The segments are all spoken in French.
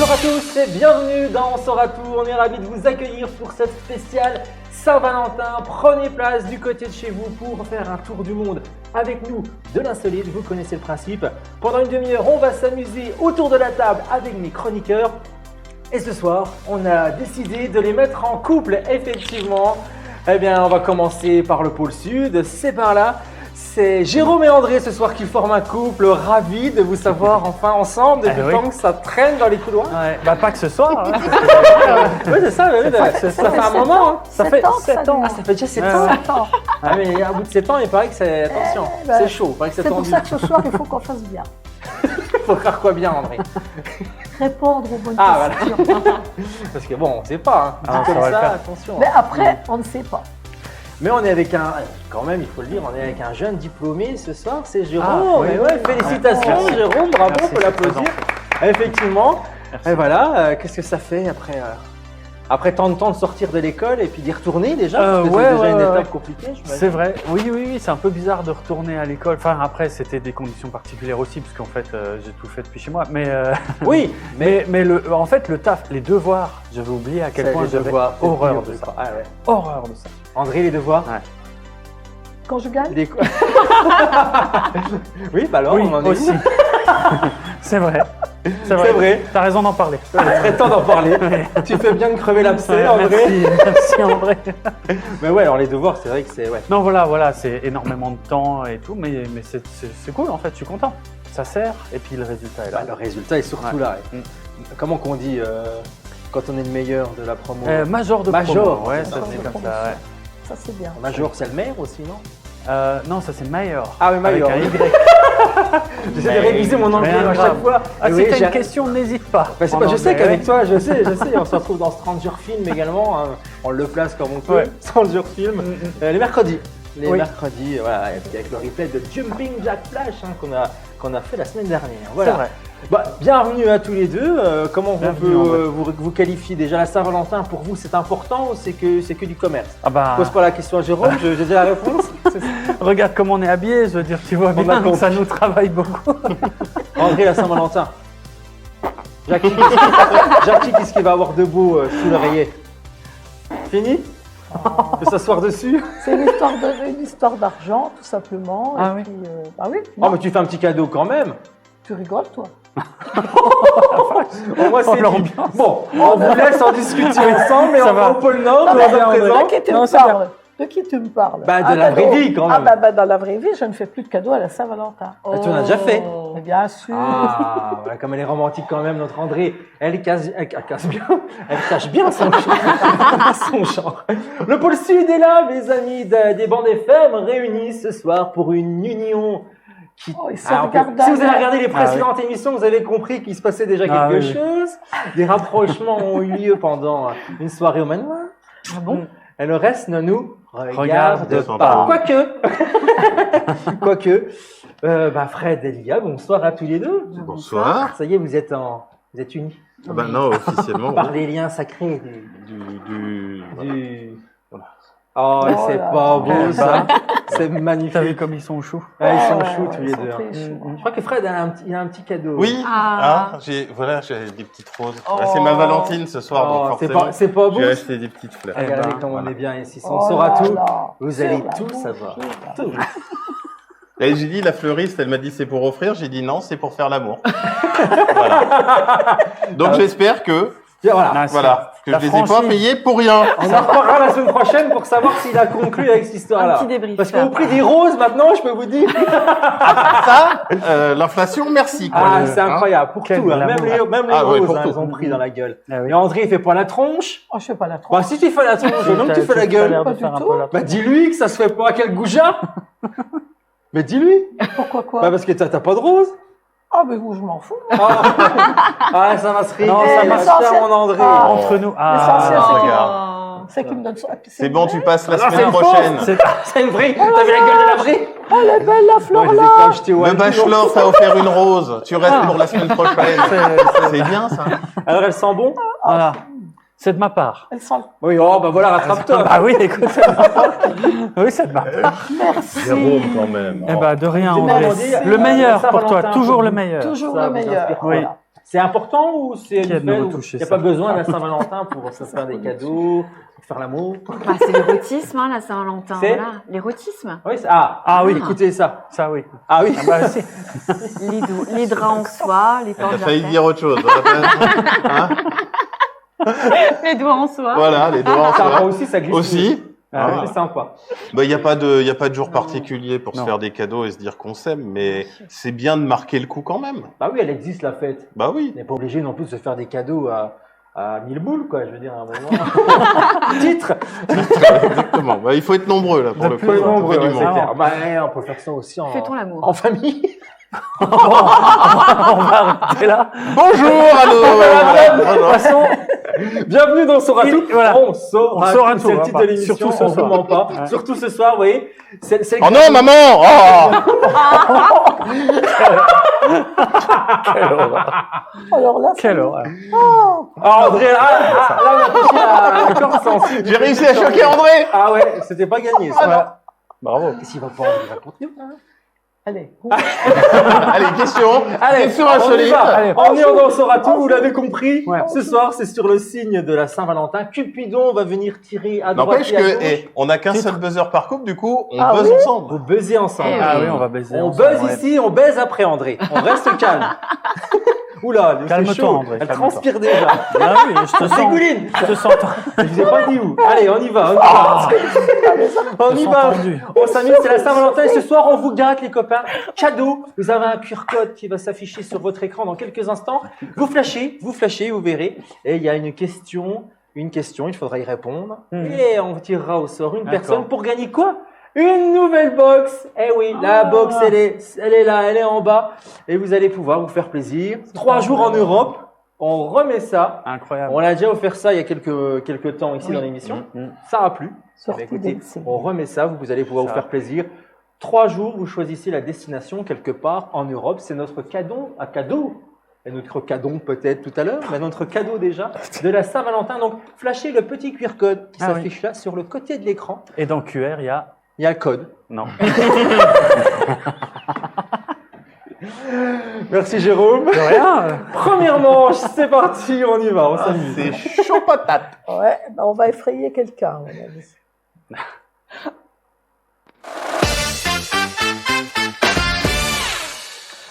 Bonjour à tous et bienvenue dans On saura tout. On est ravis de vous accueillir pour cette spéciale Saint-Valentin. Prenez place du côté de chez vous pour faire un tour du monde avec nous de l'insolite. Vous connaissez le principe. Pendant une demi-heure, on va s'amuser autour de la table avec mes chroniqueurs. Et ce soir, on a décidé de les mettre en couple, effectivement. Eh bien, on va commencer par le pôle sud. C'est par là. C'est Jérôme et André ce soir qui forment un couple, ravis de vous savoir enfin ensemble depuis le temps que ça traîne dans les couloirs. Ouais, bah pas que ce soir. Hein. Oui, c'est ça, ça fait un moment. Hein. Ça fait 7 ans. Ah, ça fait déjà 7 ans. Ah, mais à bout de 7 ans, il paraît que c'est. Attention, c'est chaud. Il paraît que c'est pour ça que ce soir, il faut qu'on fasse bien. Il faut faire quoi bien, André? Répondre aux bonnes questions. Voilà. Parce que bon, on ne sait pas. Hein. Comme ça, attention. Mais après, on ne sait pas. Mais on est avec quand même, il faut le dire, on est avec un jeune diplômé ce soir, c'est Jérôme. Ah, oui. Et ouais, félicitations Jérôme, bravo, merci, faut l'applaudir. Effectivement. Merci. Et voilà, qu'est-ce que ça fait après tant de temps de sortir de l'école et puis d'y retourner déjà, parce que c'est déjà une étape compliquée, c'est vrai, oui, c'est un peu bizarre de retourner à l'école. Enfin, après, c'était des conditions particulières aussi, parce qu'en fait, j'ai tout fait depuis chez moi. Mais oui, mais en fait, le taf, les devoirs, j'avais oublié à quel point j'avais horreur de ça. Ah ouais. Horreur de ça. André, les devoirs? Ouais. Quand je gagne? Oui, bah alors, oui, on en est aussi. C'est vrai. C'est vrai. T'as raison d'en parler. Il serait temps d'en parler. Tu fais bien de crever l'abcès, André. Merci André. Mais ouais, alors les devoirs, c'est vrai que c'est... Ouais. Non, voilà, c'est énormément de temps et tout, mais c'est cool en fait, je suis content. Ça sert et puis le résultat est là. Bah, le résultat est surtout là. Ouais. Comment qu'on dit quand on est le meilleur de la promo? Major de Major, promo. Ouais, ça c'est comme ça, ouais. Ça c'est bien. Major, c'est le maire aussi, non? Non, ça c'est Mayor. Ah oui, Mayor. Avec un Y. J'essaie de réviser mon anglais à chaque fois. Ah, si t'as une question, n'hésite pas. Bah, je sais qu'avec toi, je sais. On se retrouve dans Stranger Film également. Hein. On le place comme on peut. Ouais. Stranger Film. Les mercredis. Oui. Mercredis, voilà, avec le replay de Jumping Jack Flash qu'on a fait la semaine dernière. Voilà. C'est vrai. Bah, bienvenue à tous les deux. Comment on peut vous qualifier déjà la Saint-Valentin? Pour vous, c'est important ou c'est que du commerce? Ah bah... Pose pas la question à Jérôme, j'ai déjà la réponse. Regarde comment on est habillé, je veux dire, tu vois bien que ça nous travaille beaucoup. André, la Saint-Valentin. Jackie, qu'est-ce qu'il va avoir de beau sous l'oreiller? Fini? On peut s'asseoir dessus? C'est une histoire d'argent, tout simplement. Ah et oui. puis, bah oui. Oh, mais tu fais un petit cadeau quand même. Tu rigoles, toi? Moi, c'est l'ambiance. Bon, on vous laisse en discuter ensemble et on va au pôle Nord, Non, on mais va présent. De qui tu me parles? Bah, de la vraie vie, quand même. Ah, bah, dans la vraie vie, je ne fais plus de cadeaux à la Saint-Valentin. Ah, tu en as déjà fait? Mais bien sûr. Ah, voilà, comme elle est romantique quand même, notre André, elle cache bien son genre. Le pôle Sud est là, mes amis des bandes FM réunis ce soir pour une union qui... si vous avez regardé les précédentes émissions, vous avez compris qu'il se passait déjà quelque chose. Des rapprochements ont eu lieu pendant une soirée au manoir. Ah bon? Et le reste ne nous regarde pas. Quoique. Fred et Lia, bonsoir à tous les deux. Bonsoir. Ça y est, vous êtes unis. Ah bah non, officiellement. Par les liens sacrés du... Oh, c'est pas beau ça. C'est magnifique. T'as vu comme ils sont choux? Ils sont choux tous les deux. Je crois que Fred a un petit cadeau. Oui. J'ai des petites roses. C'est ma Valentine ce soir, donc forcément. C'est pas beau. J'ai acheté des petites fleurs. Regardez comme on est bien ici. On saura tout. Vous allez tout savoir. Tout. Et j'ai dit, la fleuriste, elle m'a dit c'est pour offrir. J'ai dit non, c'est pour faire l'amour. Voilà. Donc j'espère que... Voilà. Que je les ai pas payés pour rien. On en reparlera la semaine prochaine pour savoir s'il a conclu avec cette histoire-là. Un petit débrief. Parce qu'au prix des roses, maintenant, je peux vous dire. Ça, l'inflation, merci. Quoi. Ah, c'est incroyable. Pour tout, hein. Même les roses, ils ont pris dans la gueule. Et André, il fait pas la tronche. Oh, je fais pas la tronche. Bah, si tu fais la tronche, non, tu fais la gueule. Pas du tout. Bah, dis-lui que ça se fait pas. Quel goujat. Mais dis-lui. Pourquoi quoi? Bah, parce que t'as pas de rose. Ah, mais vous, je m'en fous. Ah, ça va se rire. Non, ça va se faire, mon André. Entre nous. L'essentiel, regarde. c'est qu'il me donne ça. C'est bon, tu passes la c'est semaine une prochaine. C'est une vraie. T'as vu la gueule de la vraie? Oh, elle est belle, la fleur là. Le bachelor t'a offert une rose. Tu restes pour la semaine prochaine. C'est bien, ça. Alors, elle sent bon? Voilà. C'est de ma part. Elle sent. Oui, oh, bah voilà, rattrape-toi. Ah oui, écoute. Oui, c'est de ma part. Merci. Jérôme, quand même. Eh ben, de rien, C'est André. bien, on dit, Le meilleur pour toi, Saint-Valentin, toujours pour le vous. meilleur. Toujours Ça le vous meilleur. inspire quoi? Oui. Voilà. C'est important ou c'est Qui a de une nouveau fête où touché il n'y a ça pas besoin de la Saint-Valentin pour se faire des cadeaux, pour faire l'amour? Bah, c'est l'érotisme, hein, la Saint-Valentin. C'est Voilà. L'érotisme. Oui, ah oui, Ah. écoutez ça. Ça, oui. Ah oui. Ah bah, si. Les draps en soie, les Elle a portes failli dire autre chose. Hein. les doigts en soie. Voilà, les doigts en Ça soie. aussi, ça glisse. Aussi. Ah, c'est sympa. Bah, il n'y a pas de jour Non. particulier pour se Non. faire des cadeaux et se dire qu'on s'aime, mais c'est bien de marquer le coup quand même. Bah oui, elle existe la fête. Bah oui. On n'est pas obligé non plus de se faire des cadeaux à 1000 boules, quoi. Je veux dire, à un moment. Titre. Exactement. Bah, il faut être nombreux là pour De le plus coup. en Ça fait nombreux, du ouais, monde. c'est Clair. Bah, on peut faire ça aussi Fait-on l'amour. en famille. On va arrêter là. Bonjour à De nos. toute façon, bienvenue dans Soratou. Voilà. On saura On saura tout, tout, c'est le hein, titre de l'émission. surtout ce on vous soir. ment pas. Ouais. Surtout ce soir, vous voyez. C'est Oh non, maman. Oh. Quelle horreur. Alors là, Quelle horreur. Ah, André, là, on a touché la corde sensible. J'ai réussi à choquer André. Ah ouais, c'était pas gagné, ça. Bravo. Qu'est-ce qu'il va pouvoir nous raconter? allez. Allez, question. Allez, Question on y insolite. va. Allez. On est dans Soratou, vous l'avez compris. Ouais. Ce soir, c'est sur le signe de la Saint-Valentin. Cupidon va venir tirer à droite N'empêche et à que, gauche. on n'a qu'un seul buzzer par couple, du coup, on Ah buzz oui ensemble. Vous buzzez ensemble. Eh Ah oui. oui, on va baiser. On ensemble, buzz ouais. ici, on baise après André. On reste calme. Oula, c'est Calme-toi, chaud. André, Elle calme-toi. transpire déjà. Ah oui, je te Ça sens. dégouline. Je te sens. Je vous ai pas dit où. Allez, on y va. On y va. tendu. On s'amuse, c'est la Saint-Valentin et ce soir, on vous gâte les copains. Cadeau, vous avez un QR code qui va s'afficher sur votre écran dans quelques instants. Vous flashez, vous verrez. Et il y a une question, il faudra y répondre. Et on tirera au sort une D'accord. personne pour gagner quoi? Une nouvelle box. Eh oui, la box, elle est là, elle est en bas. Et vous allez pouvoir vous faire plaisir. 3 jours en Europe. On remet ça. Incroyable. On l'a déjà offert ça il y a quelques temps ici dans l'émission. Ça a plu. Sortie Écoutez, d'Helsinki. on remet ça, vous allez pouvoir Ça. vous faire plaisir. 3 jours, vous choisissez la destination quelque part en Europe. C'est notre cadeau, et notre cadeau peut-être tout à l'heure, mais notre cadeau déjà de la Saint-Valentin. Donc, flashez le petit QR code qui Ah s'affiche là sur le côté de l'écran. Et dans QR, il y a. Il y a le code. Non. Merci Jérôme. De rien. Première manche, c'est parti, on y va, on s'amuse. C'est chaud patate. Ouais, ben on va effrayer quelqu'un, à mon avis.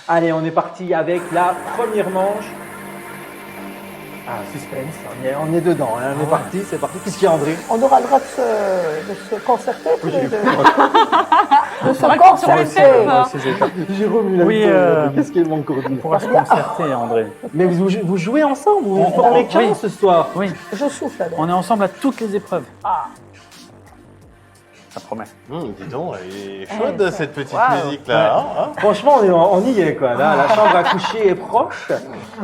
Allez, on est parti avec la première manche. Ah, suspense, on est dedans, hein, on est parti, c'est parti. Qu'est-ce qu'il y a, André? On aura le droit de se concerter, tous les deux. De se va concerter. Moi aussi, j'ai- Jérôme, il a Oui, le temps, qu'est-ce qu'il m'a encore dit? On pourra se concerter, André. Mais vous jouez ensemble, vous On- formez on- 15 oui. ce soir. Oui, Je souffle alors. on est ensemble à toutes les épreuves. Ça promet. Dis donc, elle est chaude ça- cette petite Waouh. musique-là. hein. Franchement, on y est, quoi. Là, la chambre à coucher est proche.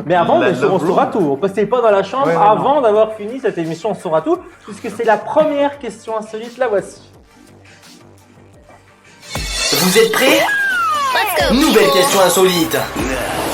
Mais avant, La bien sûr, on love saura room. tout. On passait pas dans la chambre Ouais, ouais, avant d'avoir fini cette émission, on saura tout. Puisque c'est la première question insolite, la voici. Vous êtes prêts? Nouvelle question insolite.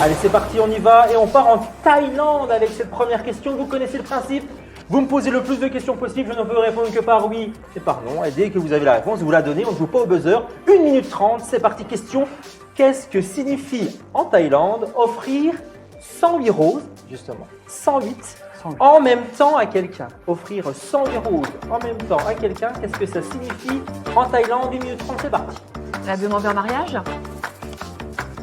Allez, c'est parti, on y va. Et on part en Thaïlande avec cette première question. Vous connaissez le principe. Vous me posez le plus de questions possible. Je ne peux répondre que par oui et par non. Et dès que vous avez la réponse, vous la donnez. On ne joue pas au buzzer. 1 minute 30. C'est parti. Question. Qu'est-ce que signifie en Thaïlande offrir 108 roses, justement, 108 en même temps à quelqu'un? Offrir 108 roses en même temps à quelqu'un, qu'est-ce que ça signifie en Thaïlande? 1 minute 30, c'est parti. La demander en mariage?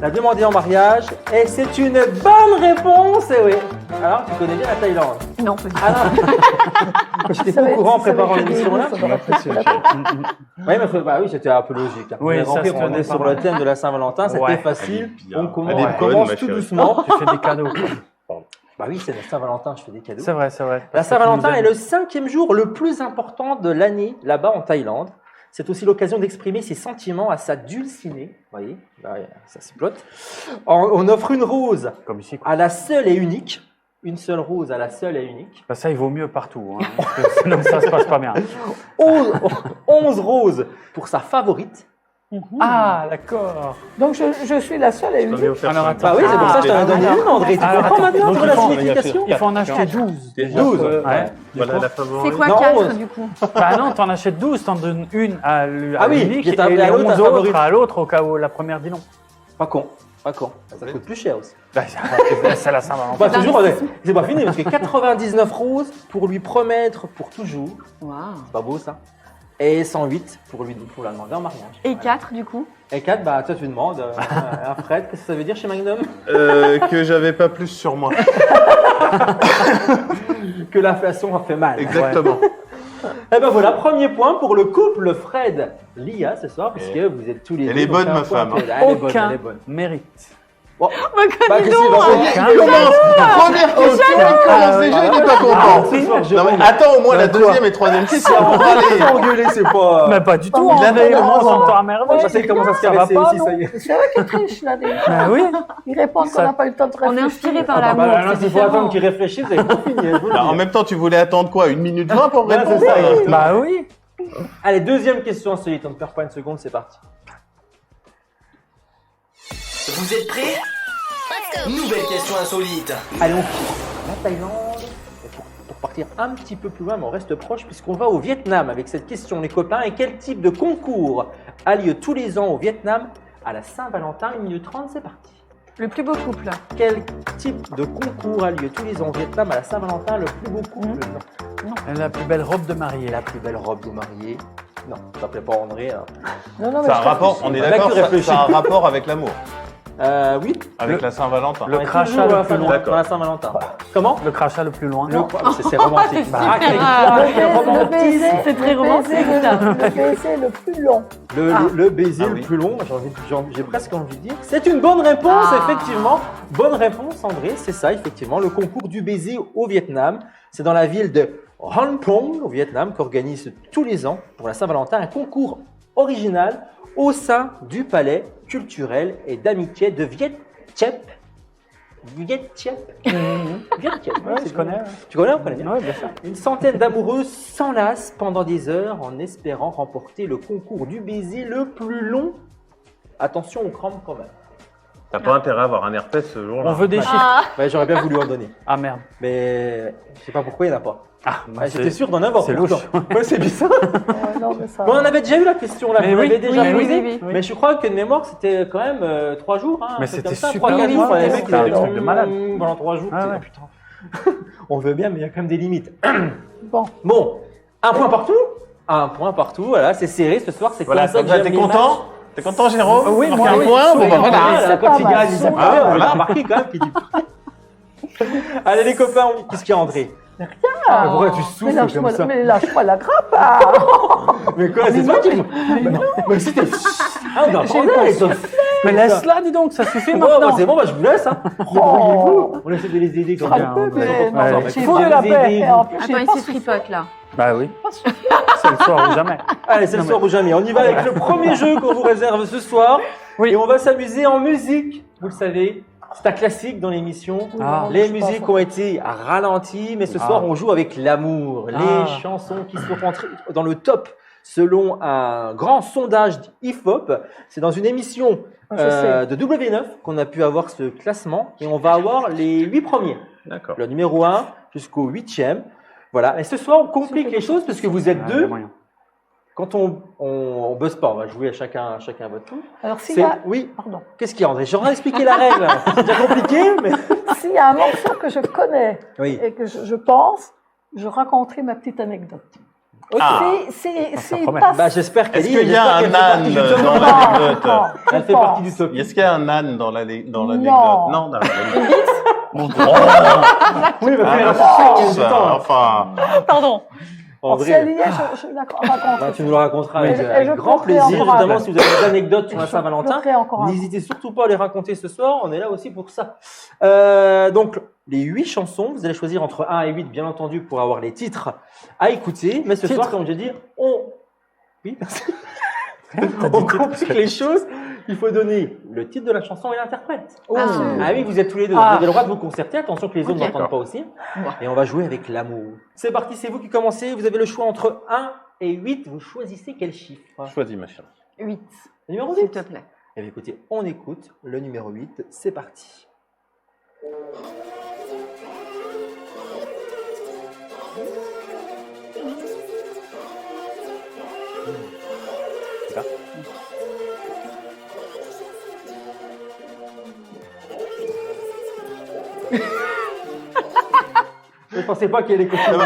La demander en mariage, et c'est une bonne réponse, et oui. Alors, tu connais bien la Thaïlande? Non, pas du tout. Ah non. J'étais pas au courant en préparant l'émission là. Oui, mais bah oui, c'était un peu logique. Oui, Mais ça, remplir, c'était on est pas sur mal. le thème de la Saint-Valentin, c'était Ouais. facile. Elle est bien. On commence, Elle est on bonne, commence ma tout chérie. doucement. Tu fais des cadeaux. Bah oui, c'est la Saint-Valentin, je fais des cadeaux. C'est vrai, c'est vrai. La Parce que tu Saint-Valentin nous est aimes. le 5e jour le plus important de l'année là-bas en Thaïlande. C'est aussi l'occasion d'exprimer ses sentiments à sa dulcinée. Vous voyez, là, ça se plotte. On offre une rose Comme ici. quoi. à la seule et unique. Une seule rose à la seule et unique. Bah, ça, il vaut mieux partout. Hein, parce que sinon, ça se passe pas bien. 11 roses pour sa favorite. Ah, d'accord. Donc je suis la seule et J'en ai unique. offert Alors, ça. attends. Bah oui, c'est pour ça que je t'en ai donné Ah, une, André. Tu alors, comprends attends. maintenant Donc, tu vois la il faut- signification? Il faut en acheter 12. Déjà, 12. Ouais. Voilà la favorite. C'est quoi Non, 4 11. du coup? Bah non, t'en achètes 12, t'en donnes une à Ah oui, l'unique qui est et à les l'autre, 11 à autres favorite. à l'autre au cas où la première dit non. Pas con. Pas con. Ça coûte plus cher aussi. C'est la Saint-Valentin. Bah, toujours, c'est pas fini parce que 99 roses pour lui promettre pour toujours. Waouh. C'est pas beau ça. Et 108 pour la demander en mariage. Et 4 du coup? Et 4, bah toi tu demandes à Fred, qu'est-ce que ça veut dire chez Magnum? Que j'avais pas plus sur moi. Que l'inflation a fait mal. Exactement. Et ben voilà, premier point pour le couple Fred-Lia ce soir, puisque vous êtes tous les deux. Elle est donc bonne, un ma point femme, pour- Elle est bonne, Aucun elle est bonne. mérite. Bah, dis qu'est-ce donc, qu'il va faire? Il commence. Première question, il commence déjà, il n'est pas content. Ce soir, Non, Jérôme, mais attends au moins la Quoi deuxième et troisième question. on va les engueuler, c'est pas. Mais pas du tout. Il a André, des moi, raisons. j'entends à merveille. Je sais qu'il commence à se Ça va caresser pas, aussi, non. ça y est. C'est vrai qu'il triche là déjà. Ben oui. Il répond qu'on Ça- n'a pas eu le temps de réfléchir. On est inspiré par Ah, l'amour. bah, là, c'est il faut attendre différent. qu'il réfléchisse, vous avez pas fini. Je vous le Bah, dis. en même temps, tu voulais attendre quoi? 1 minute 20 pour Ouais, répondre? c'est ça, exactement. Bah oui. Allez, deuxième question insolite, on ne perd pas une seconde, c'est parti. Vous êtes prêts? Nouvelle question insolite. Allez, on quitte la Thaïlande. Et pour partir un petit peu plus loin, mais on reste proche, puisqu'on va au Vietnam avec cette question, les copains. Et quel type de concours a lieu tous les ans au Vietnam à la Saint-Valentin? 1 minute 30, c'est parti. Le plus beau couple. Quel type de concours a lieu tous les ans au Vietnam à la Saint-Valentin? Le plus beau couple? Non. La plus belle robe de mariée. La plus belle robe de mariée? Non, ça s'appelait pas André. Hein. Non, mais Ça a un je rapport, on est Là, d'accord, tu ça réfléchis. a un rapport avec l'amour, Oui. avec la Saint-Valentin. Le On est crachat toujours le à la plus Saint-Valentin, loin. dans la Saint-Valentin. Comment? Le crachat le plus loin. C'est romantique. Ah, quel romantisme. C'est très romantique, ça. Le baiser le plus long. Le baiser Ah le oui. plus long, j'ai presque envie de dire. C'est une bonne réponse, Ah. effectivement. Bonne réponse, André, c'est ça, effectivement. Le concours du baiser au Vietnam. C'est dans la ville de Hon Pong, au Vietnam, qu'organise tous les ans, pour la Saint-Valentin, un concours original au sein du palais culturel et d'amitié de Viet Chep. Viet Chep. Viet Chep. Ouais, je connais. Tu connais, on connaît bien. Oui, bien sûr. Une centaine d'amoureuses s'enlacent pendant des heures en espérant remporter le concours du baiser le plus long. Attention aux crampes quand même. T'as pas intérêt à avoir un herpès ce jour-là. On veut des chiffres. Ah, Ouais, j'aurais bien voulu en donner. Ah merde. Mais je sais pas pourquoi il n'y en a pas. Ah, Ouais, J'étais sûr d'en avoir. c'est pourtant. louche. Ouais, c'est bizarre. Non, mais ça. Bon, on avait déjà eu la question là. Mais Vous oui, l'avez déjà oui, posée. oui, oui. Mais je crois que de mémoire, c'était quand même 3 jours. Hein, Mais un truc c'était comme ça, super 3-4 long, jours. ouais, Les mecs, c'était un ils truc de malade. pendant 3 jours. Ah tu sais, ouais. putain. On veut bien, mais il y a quand même des limites. Bon, Bon, un point partout. Un point partout. Voilà, c'est serré ce soir. C'est Voilà, comme ça que t'es j'aime les content? T'es content, Jérôme? Oui, Marqué moi, un oui. point? Bon, bah matchs. voilà. Voilà, c'est quand pas il mal, gagne, c'est c'est pas pas mal. on l'a Voilà. remarqué quand même qu'il dit. Allez les copains, qu'est-ce qu'il y a André? Ah, pourquoi tu souffles comme ça? mais lâche-moi la grappe. Ah. Mais quoi, c'est toi qui Mais c'était. Ah, on entendait, ça. Mais laisse-la, dis donc, ça suffit Bon, bah, maintenant. c'est bon, bah, je vous laisse. Hein. Débrouillez-vous. On essaie de les aider quand Un même. peu, mais Ouais. il faut de la paix. Et en plus, attends, j'ai il pas s'est tripote là. Bah oui. C'est le soir ou jamais. Allez, c'est le soir ou jamais. On y va avec le premier jeu qu'on vous réserve ce soir. Oui. Et on va s'amuser en musique. Vous le savez, c'est un classique dans l'émission. Ah. Les musiques ont été ralenties, mais ce soir, on joue avec l'amour. Ah. Les chansons qui sont rentrées dans le top selon un grand sondage IFOP. C'est dans une émission Je sais. de W9 qu'on a pu avoir ce classement. Et on va avoir les 8 premiers. D'accord. Le numéro 1 jusqu'au 8e. Voilà. Et ce soir, on complique les choses parce que vous êtes Ah, il y a deux. moyen. Quand on buzz pas, on va jouer à chacun à votre tour. Alors, s'il C'est- y a... Oui, Pardon. qu'est-ce qu'il y a, André? J'aurais expliqué la règle. C'est déjà compliqué, mais. S'il y a un morceau que je connais Oui. et que je pense, je raconterai ma petite anecdote. Ah. Ça C'est promet. pas... Bah, j'espère qu'elle Est-ce qu'il y a un âne dans Non, l'anecdote? non, Elle je fait pense. partie du top. Est-ce qu'il y a un âne dans l'anecdote? Non. Non, dans l'anecdote. Mon Dieu. Oui, mais Ah, il y a du ça, temps. enfin, Pardon. Alors, si elle André, y est, je la raconte. bah, tu nous le raconteras avec, Et je avec grand pleurerai plaisir, encore notamment un si vous avez des anecdotes sur la Saint-Valentin. Je ferai encore un. N'hésitez surtout pas à les raconter ce soir, on est là aussi pour ça. Donc, les 8 chansons, vous allez choisir entre 1 et 8, bien entendu, pour avoir les titres à écouter. Mais ce soir, comme je dis, Oui, merci. On complique les choses. Il faut donner le titre de la chanson et l'interprète. Ah. Ah oui, vous êtes tous les deux. Ah. Vous avez le droit de vous concerter. Attention que les autres Ok. n'entendent pas aussi. Et on va jouer avec l'amour. C'est parti, c'est vous qui commencez. Vous avez le choix entre 1 et 8. Vous choisissez quel chiffre? choisis ma chérie. 8, Le numéro s'il 8. te plaît. Eh bien, écoutez, on écoute le numéro 8. C'est parti. Je pensais pas qu'elle allait continuer.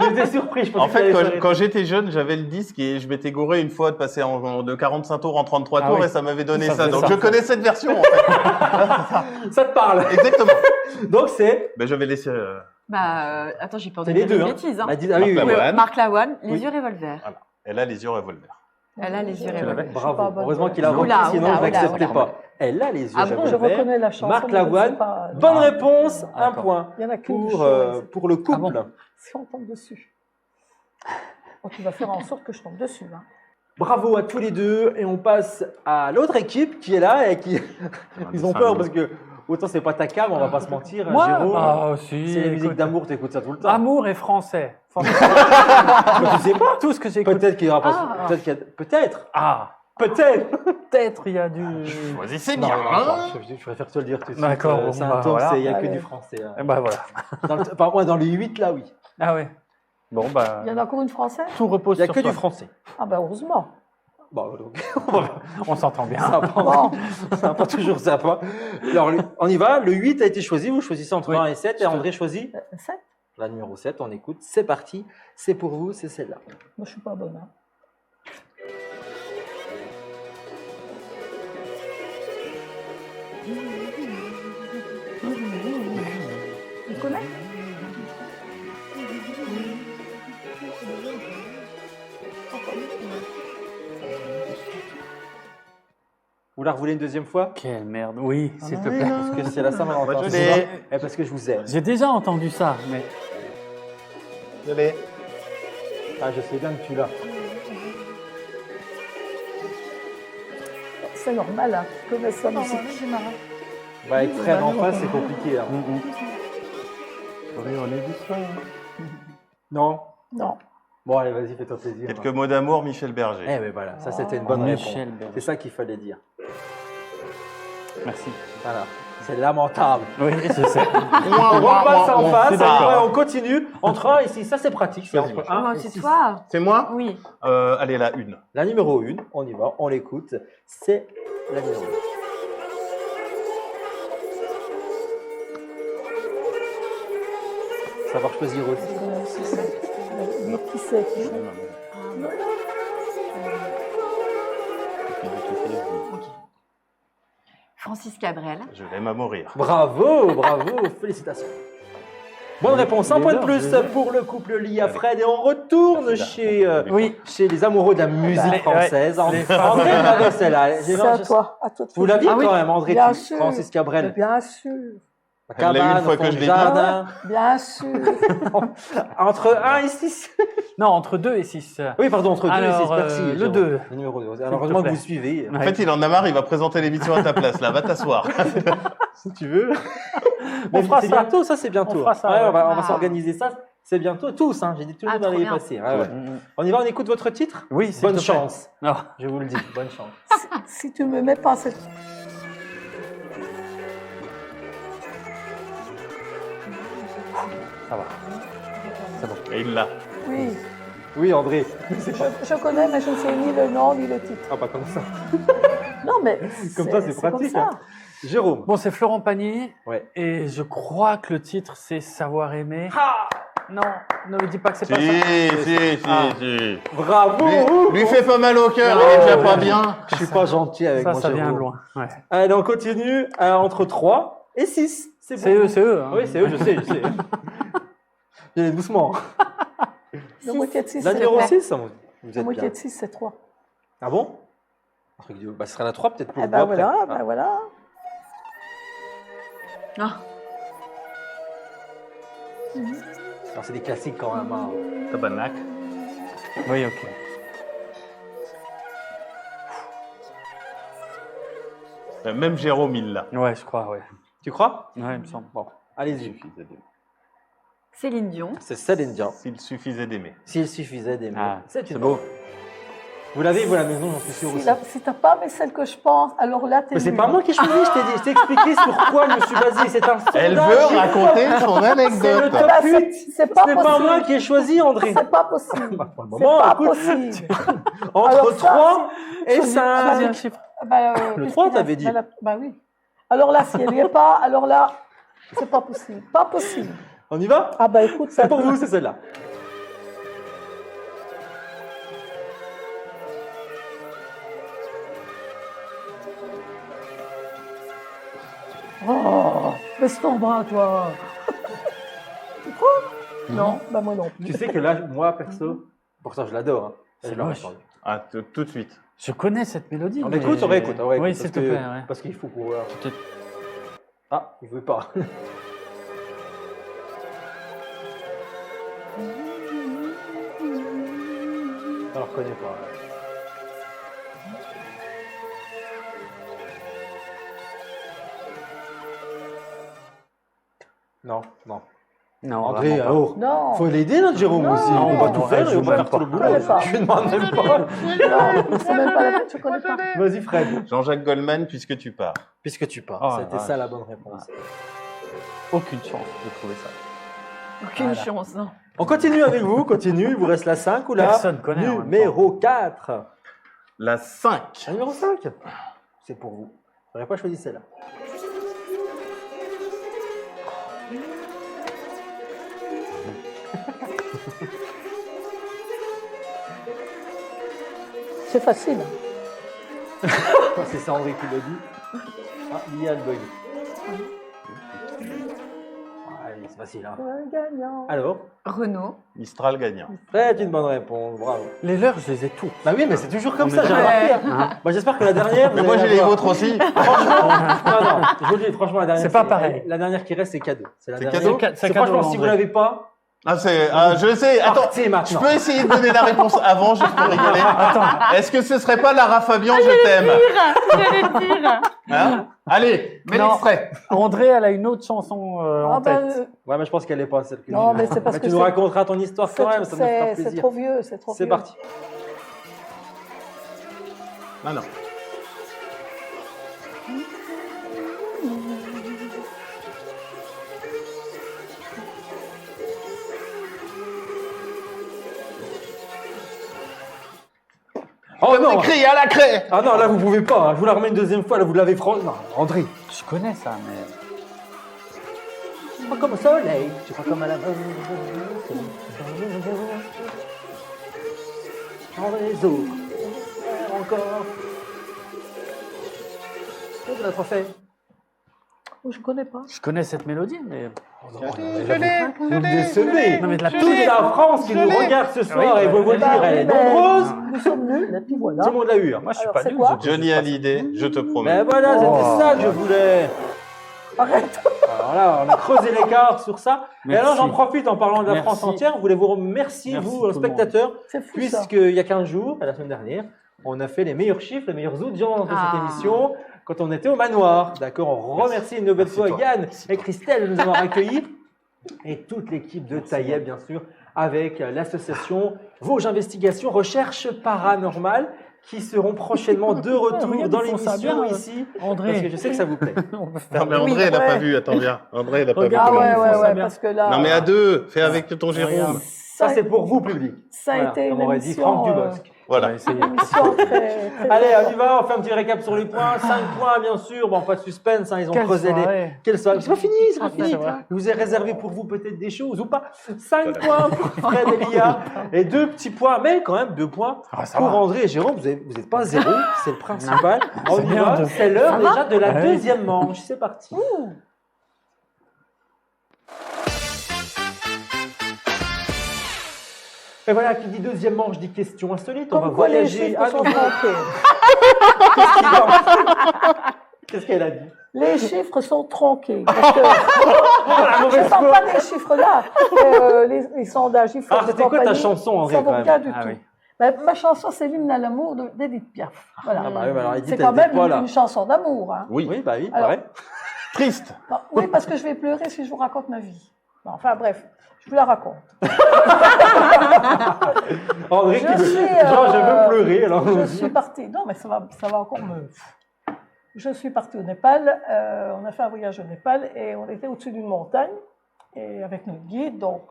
J'étais surpris, je pensais En qu'elle fait, allait s'arrêter. quand j'étais jeune, j'avais le disque et je m'étais gouré une fois de passer de 45 tours en 33 Ah tours oui. et ça m'avait donné Ça ça. faisait Donc ça. je connais cette version en fait. Ça te parle. Exactement. Donc c'est Ben, je vais laisser. Bah, attends, j'ai peur de les dire deux. une Hein. bêtise. Hein. Ah, ah oui, oui, Marc oui. Lavoine. Marc Lavoine, les Oui. yeux revolver. Voilà. Elle a les yeux revolver. Elle a les yeux Je revolver. suis pas Bravo. bonne. Heureusement qu'il a Oula, repris, sinon oula, je n'acceptais oula, pas. Elle a les yeux Ah bon, Je revolver. reconnais la chanson. Marc mais je ne sais Lavoine. pas. Bonne réponse, un D'accord. point Il y en a qu'une pour, chose. pour le couple. Ah bon Si on tombe dessus. Oh, tu vas faire en sorte que je tombe dessus. Hein. Bravo à tous les deux et on passe à l'autre équipe qui est là et qui ils ont peur parce que autant c'est pas ta cam, on va pas se mentir. Moi Jérôme, Ah, si. c'est la musique écoute. d'amour, t'écoutes ça tout le temps. Amour et français. Mais tu sais pas. Tout ce que j'écoute. Peut-être qu'il y aura pas. Ah. Peut-être qu'il y a- peut-être. Ah, Peut-être il y a du. Choisissez Non, bien. non, hein. non, je préfère te le dire tout de suite. D'accord, bon, C'est un bah, top, voilà. il n'y a que Allez. du français. Hein. Eh ben voilà. Par contre, dans les 8 là, oui. Ah ouais. Bon, bah. Il y en a encore une française? Tout repose Il n'y a sur que toi. du français. Ah ben heureusement. Bon, donc, On s'entend bien. ça va Bon, ça va pas toujours sympa. Alors, on y va. Le 8 a été choisi. Vous choisissez entre Oui. 1 et 7. Et André choisit 7. la numéro 7. On écoute. C'est parti. C'est pour vous. C'est celle-là. Moi je suis pas bonne. Hein. Tu connais? Vous la revoulez une deuxième fois? Quelle merde. Oui, s'il te oui, plaît. non. Parce que c'est la Saint-Valentin. Moi, je ce l'ai. soir. Et parce que je vous aime. J'ai déjà entendu ça, mais. Je l'ai. Ah, je sais bien que tu l'as. C'est normal, hein. Je connais ça musique. Bah, avec Fred en face, c'est compliqué. Hein. Oui, on est du soir. Non? Non. Bon, allez, vas-y, fais-toi plaisir. Quelques mots d'amour, Michel Berger. Eh, mais voilà, ça c'était une bonne Michel réponse. Berger. C'est ça qu'il fallait dire. Merci. Voilà. C'est lamentable. Oui, je sais. On repasse en face, d'accord. après on continue. Entre 1 et 6, ça c'est pratique. C'est Vas-y, entre Michel. 1 et c'est 6. toi? C'est moi Oui. Allez, la une. La numéro 1, on y va, on l'écoute. C'est la numéro 1. Savoir choisir aussi. 8 qui sait. Francis Cabrel. Je l'aime à mourir. Bravo, bravo, félicitations. Bonne réponse, un les point de heures, plus les heures. pour le couple Lia Fred et on retourne chez, Oui. chez les amoureux de la musique Les- française. ouais, les André l'avait celle-là. C'est à toi. À toi de Vous l'aviez choisir. quand même, André, Bien tu- sûr. Francis Cabrel. Bien sûr. La Elle l'a eu une cabane, fois au que fond je du l'ai dit. jardin. Bien sûr. Entre 1 et 6. Non, entre 2 et 6. Oui, pardon, entre 2 et 6. Alors, Merci. le Jérôme. 2. Le numéro 2. Alors, heureusement que plaît. vous suivez. En fait, il en a marre, il va présenter l'émission à ta place. Là, va t'asseoir. Si tu veux. On fera c'est ça. bientôt, ça c'est bientôt. On fera ça, Ouais, ouais. on va Ah. s'organiser ça. C'est bientôt, tous. Hein. J'ai dit tout le Ah, monde trop allait y bien. passer. Ouais, ouais. On y va, on écoute votre titre. Oui, s'il Bonne te plaît. chance. Non. Je vous le dis, bonne chance. Si tu me mets pas cette. Ça va. Et il l'a. Oui. Oui, André. Je connais, mais je ne sais ni le nom ni le titre. Ah, pas comme ça. Non, mais. Comme ça, c'est pratique, Comme ça. hein. Jérôme. Bon, c'est Florent Pagny. Ouais. Et je crois que le titre, c'est Savoir aimer. Non, ne me dis pas que c'est Si, pas ça. si, Ah. si. Bravo. Lui fait pas mal au cœur, Non, il est déjà ouais. pas bien. Je suis pas gentil avec Ça, mon ça vient Jérôme. de loin. Ouais. Allez, on continue entre 3 et 6. C'est eux, c'est eux. Hein. Oui, c'est eux, je sais, je sais. Allez, doucement. La moitié de 6, La c'est numéro 3. 6, vous La êtes bien. moitié de 6, c'est 3. Ah bon? Truc de- Bah, ce sera la 3 peut-être pour Eh le ben bois voilà, après. ben voilà. Ah. Alors, c'est des classiques quand même. Hein. Tabarnak. Oui, ok. Même Jérôme, il l'a. Ouais, je crois, ouais. Tu crois? Ouais, il me semble. Bon, allez-y. Céline Dion. C'est Céline Dion. S'il suffisait d'aimer. S'il suffisait d'aimer. Ah, c'est c'est une beau. bonne. Vous l'avez, vous, à la maison, j'en suis sûr aussi. Si t'as pas mais celle que je pense, alors là, t'es Mais c'est nul. pas moi qui choisis, je t'ai expliqué sur quoi je me suis basé. C'est un sondage. Elle veut raconter son C'est le anecdote. top Là, 8. c'est pas Ce n'est pas possible. moi qui ai choisi, André. C'est pas possible. Pour le C'est moment, pas écoute, possible. entre Alors ça, 3 et choisis- 5. choisis- chiffre. Ben, Le qu'est-ce 3, qu'il a- t'avais dit. ben, oui. Alors là, si elle n'y est pas, alors là, C'est pas possible. Pas possible. On y va? Ah bah écoute, ça. C'est pour vous, c'est celle-là. Oh, laisse tomber, toi. Tu crois? Non, bah moi non plus. Tu sais que là, moi, perso, pourtant je l'adore. Hein. C'est Je l'aurais moche. entendu. Ah, tout de suite. Je connais cette mélodie. On mais- écoute, on réécoute. Oui, s'il te plaît. Ouais. Parce qu'il faut pouvoir. Peut-être- Ah, il veut pas. On ne reconnaît pas. Non, non. Non, André, vraiment pas. alors, Non. faut l'aider notre Jérôme Non. aussi. On va Non, tout elle faire, joue il va même faire tout le pas. boulot. Elle est pas. Je lui demande même pas. Non, c'est même pas la peine, je connais pas. Vas-y Fred, Jean-Jacques Goldman, puisque tu pars. puisque tu pars. Oh, C'était ouais. ça la bonne réponse. Aucune chance de trouver ça. Aucune chance, non. On continue avec vous, continue. Il vous reste la 5 ou la Personne connaît en même numéro 4. La 5. La numéro 5. C'est pour vous. J'aurais pas choisi celle-là. C'est facile. C'est ça André qui l'a dit. Ah, il y a le bug. Allez, c'est facile. Hein. Un gagnant. Alors, Renault. Mistral gagnant. c'est une bonne réponse. Bravo. Les leurs, je les ai tous. Bah oui, mais c'est toujours comme On ça, est j'ai d'accord. remarqué. Hein. Bah, j'espère que la dernière. Mais vous moi, allez j'ai la les voir. vôtres aussi. Franchement, non, je vous le dis, franchement, la dernière. C'est pas pareil. La dernière qui reste, c'est cadeau. C'est la C'est dernière. cadeau C'est cadeau, franchement, si vous André. l'avez pas, Ah, je sais. Attends, partez je maintenant. peux essayer de donner la réponse avant, juste pour rigoler. Attends, Est-ce que ce serait pas Lara Fabian, je t'aime? J'allais le dire. Hein Allez, mets Non. l'extrait. André, elle a une autre chanson Ah en bah, tête. Ouais, mais je pense qu'elle est pas celle que Non, je- mais c'est parce Mais que tu nous c'est- raconteras ton histoire quand même, ça me fera c'est plaisir. trop vieux, c'est trop vieux. C'est parti. Ah non. Oh non. Écrit à la craie. Ah non, là vous pouvez pas. hein. Je vous la remets une deuxième fois. Là vous l'avez franchement. Non, André. Je connais ça, mais. Je crois comme au soleil. Je crois comme à la. Dans les eaux. Encore. Vous l'avez fait. Oh, je connais pas. Je connais cette mélodie, mais. Vous me décevez. Non, mais de la Toute pub. la France qui nous regarde ce soir Oui, et vous bah, vous Eh ben, dire, elle est oui, mais nombreuse. Nous sommes nuls, et puis voilà. Tout le monde l'a eu. hein. Moi, je suis Alors, pas c'est nul. quoi je- Johnny Hallyday, je te promets. Mais voilà, Oh. c'était ça que je voulais. Arrête. Alors là, on a creusé l'écart sur ça. Et Merci. alors, j'en profite en parlant de la Merci. France entière. Je voulais vous remercier, Merci vous, tout le monde. spectateurs, C'est fou ça. puisqu'il y a 15 jours, la semaine dernière, on a fait les meilleurs chiffres, les meilleures audiences de Ah. cette émission quand on était au manoir. D'accord. On remercie une nouvelle Merci fois toi. Yann et Christelle de nous avoir accueillis. Et toute l'équipe de Taïeb, bien sûr, avec l'association Vosges Investigations Recherche Paranormale, qui seront prochainement de retour Regarde, dans ils font ça l'émission bien, ici, André. parce que je sais que ça vous plaît. On peut faire Non, mais Oui, André, elle n'a ouais. pas vu. Attends, viens. André, elle n'a pas vu. Regarde. Ah comment ouais, ils font ouais, ça. ouais, bien. parce que là, Non, mais à deux. Fais avec ton Jérôme. Ça, c'est pour vous, public. ça a Voilà, été comme une aurait dit Franck émission, Dubosc. Voilà. une émission très, très Allez, on y va, on fait un petit récap sur les points. 5 points, bien sûr. Bon, pas de suspense, hein, ils ont Quelle creusé les. soirée. Quelle soirée. C'est pas fini, c'est pas Ah, fini. c'est vrai. Je vous ai réservé pour vous peut-être des choses ou pas. 5 points pour Fred et Lia. Et 2 petits points, mais quand même 2 points Ah, ça pour va. André et Jérôme. Vous n'êtes pas à zéro, c'est le principal. On C'est y bien va, de- c'est l'heure Ça va déjà de la Ouais. deuxième manche. C'est parti. Et voilà, qui dit deuxième manche dit question insolite. On va Comme quoi les voyager chiffres à sont nouveau. tronqués. Qu'est-ce qu'elle a dit? Les chiffres sont tronqués. Parce que La je mauvaise ne sens foi. pas des chiffres là. Les sondages, ils font Alors, des c'était quoi ta compagnies, chanson, André, ça quand vaut même pas du Ah tout. oui. Ben, ma chanson, c'est l'hymne à l'amour d'Edith Piaf. Voilà. Ah bah oui, bah alors Edith, C'est elle quand dit même pas, là. une chanson d'amour. Hein. Oui. Oui, bah oui, Alors, pareil. Triste. Bon, oui, parce que je vais pleurer si je vous raconte ma vie. Bon, enfin bref, je vous la raconte. André Je qui veut. suis, Genre, je veux pleurer, alors Je allons-y. suis partie. Non, mais ça va encore me. Je suis partie au Népal. On a fait un voyage au Népal et on était au-dessus d'une montagne et avec notre guide. Donc,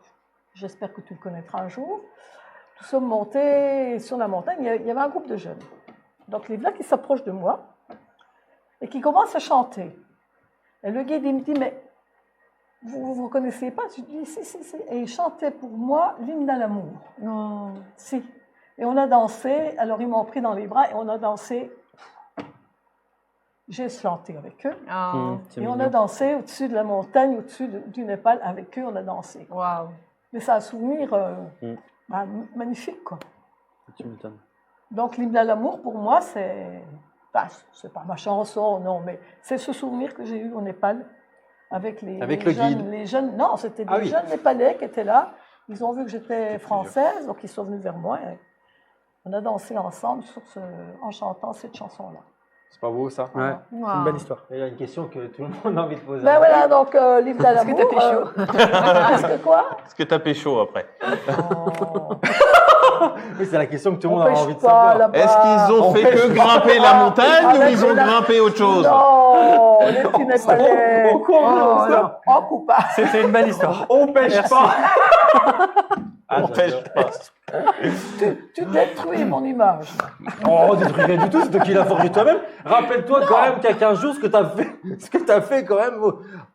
j'espère que tu le connaîtras un jour. Nous sommes montés sur la montagne. Il y avait un groupe de jeunes. Donc, les voilà qui s'approchent de moi et qui commencent à chanter. Et le guide, il me dit, mais vous ne connaissez pas? Je dis, si. Et il chantait pour moi l'hymne à l'amour. Non. Si. Et on a dansé, alors ils m'ont pris dans les bras et on a dansé. J'ai chanté avec eux. Oh. Et on a dansé au-dessus de la montagne, au-dessus du Népal. Avec eux, on a dansé. Waouh. Mais c'est un souvenir magnifique, quoi. Tu m'étonnes. Donc, l'hymne à l'amour, pour moi, c'est pas ma chanson, non, mais c'est ce souvenir que j'ai eu au Népal avec Avec les le jeunes, guide. les jeunes. Non, c'était des Ah oui. jeunes Népalais qui étaient là. Ils ont vu que j'étais française, donc ils sont venus vers moi. Et on a dansé ensemble en chantant cette chanson-là. C'est pas beau ça? Ouais. C'est une belle histoire. Il y a une question que tout le monde a envie de poser. Ben voilà, donc l'hymne à l'amour. que t'as pécho Est-ce que quoi? Est-ce que t'as pécho après? Oh, Oui, c'est la question que tout le on monde a pêche envie de pas savoir. là-bas. Est-ce qu'ils ont On fait pêche que pas. grimper la montagne ou Avec ils ont la- grimpé autre chose? Non, les petits Népalais. On court, Oh, ça. non, on coupe pas. C'était une belle histoire. On pêche pas. On pêche pas. Tu détruis mon image. Oh, détruis rien du tout, c'est toi qui l'as forgé toi-même. Rappelle-toi quand même qu'il y a 15 jours ce que t'as fait quand même.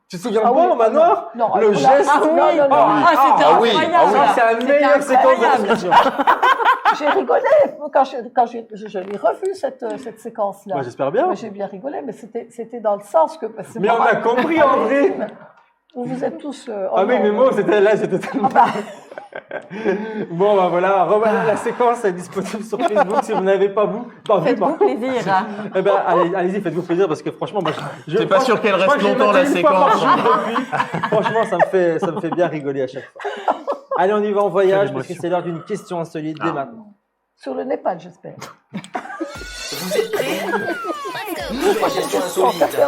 Tu te souviens Ah pas oui, au manoir? non, Le alors, geste. ah, non, non, non. Ah, c'était ah oui, incroyable. ah oui. Ça, c'est la C'était meilleure séquence de incroyable. l'expression. J'ai rigolé quand je l'ai revu cette séquence-là. Moi, j'espère bien. Moi, j'ai bien rigolé, mais c'était dans le sens que. c'est Mais on marrant. a compris en vrai. Vous êtes tous. Ah oui, mais moi, j'étais tellement. Bon, bah voilà, la séquence est disponible sur Facebook si vous n'avez pas vu. Faites-vous plaisir. Eh ben, allez-y, faites-vous plaisir parce que franchement, moi, C'est pas sûr qu'elle je crois reste que j'ai longtemps la maté une fois par séquence. jour depuis. Franchement, ça me fait bien rigoler à chaque fois. Allez, on y va en voyage Quelle parce que émotion. c'est l'heure d'une question insolite dès maintenant. Sur le Népal, j'espère. Vous êtes prêts? Nouvelle question insolite.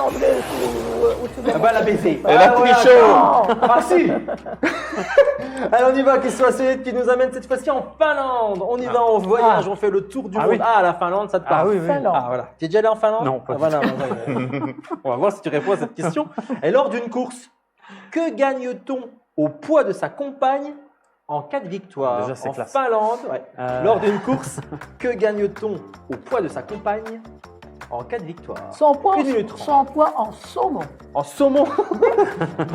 Ah bah, la baiser. Elle a pris chaud. Ah si. Allez, on y va, question insolite qui nous amène cette fois-ci en Finlande. On y va en voyage, on fait le tour du Ah monde. oui. Ah, la Finlande, ça te parle? Ah oui, oui. Finlande. Ah voilà. Tu es déjà allé en Finlande? Non, pas Ah, du voilà. On va voir si tu réponds à cette question. Et lors d'une course, que gagne-t-on au poids de sa compagne en cas de victoire? Déjà, c'est en classe. Finlande, ouais. Lors d'une course, que gagne-t-on au poids de sa compagne en cas de victoire? Son poids, 1 minute 30. son poids en saumon. En saumon?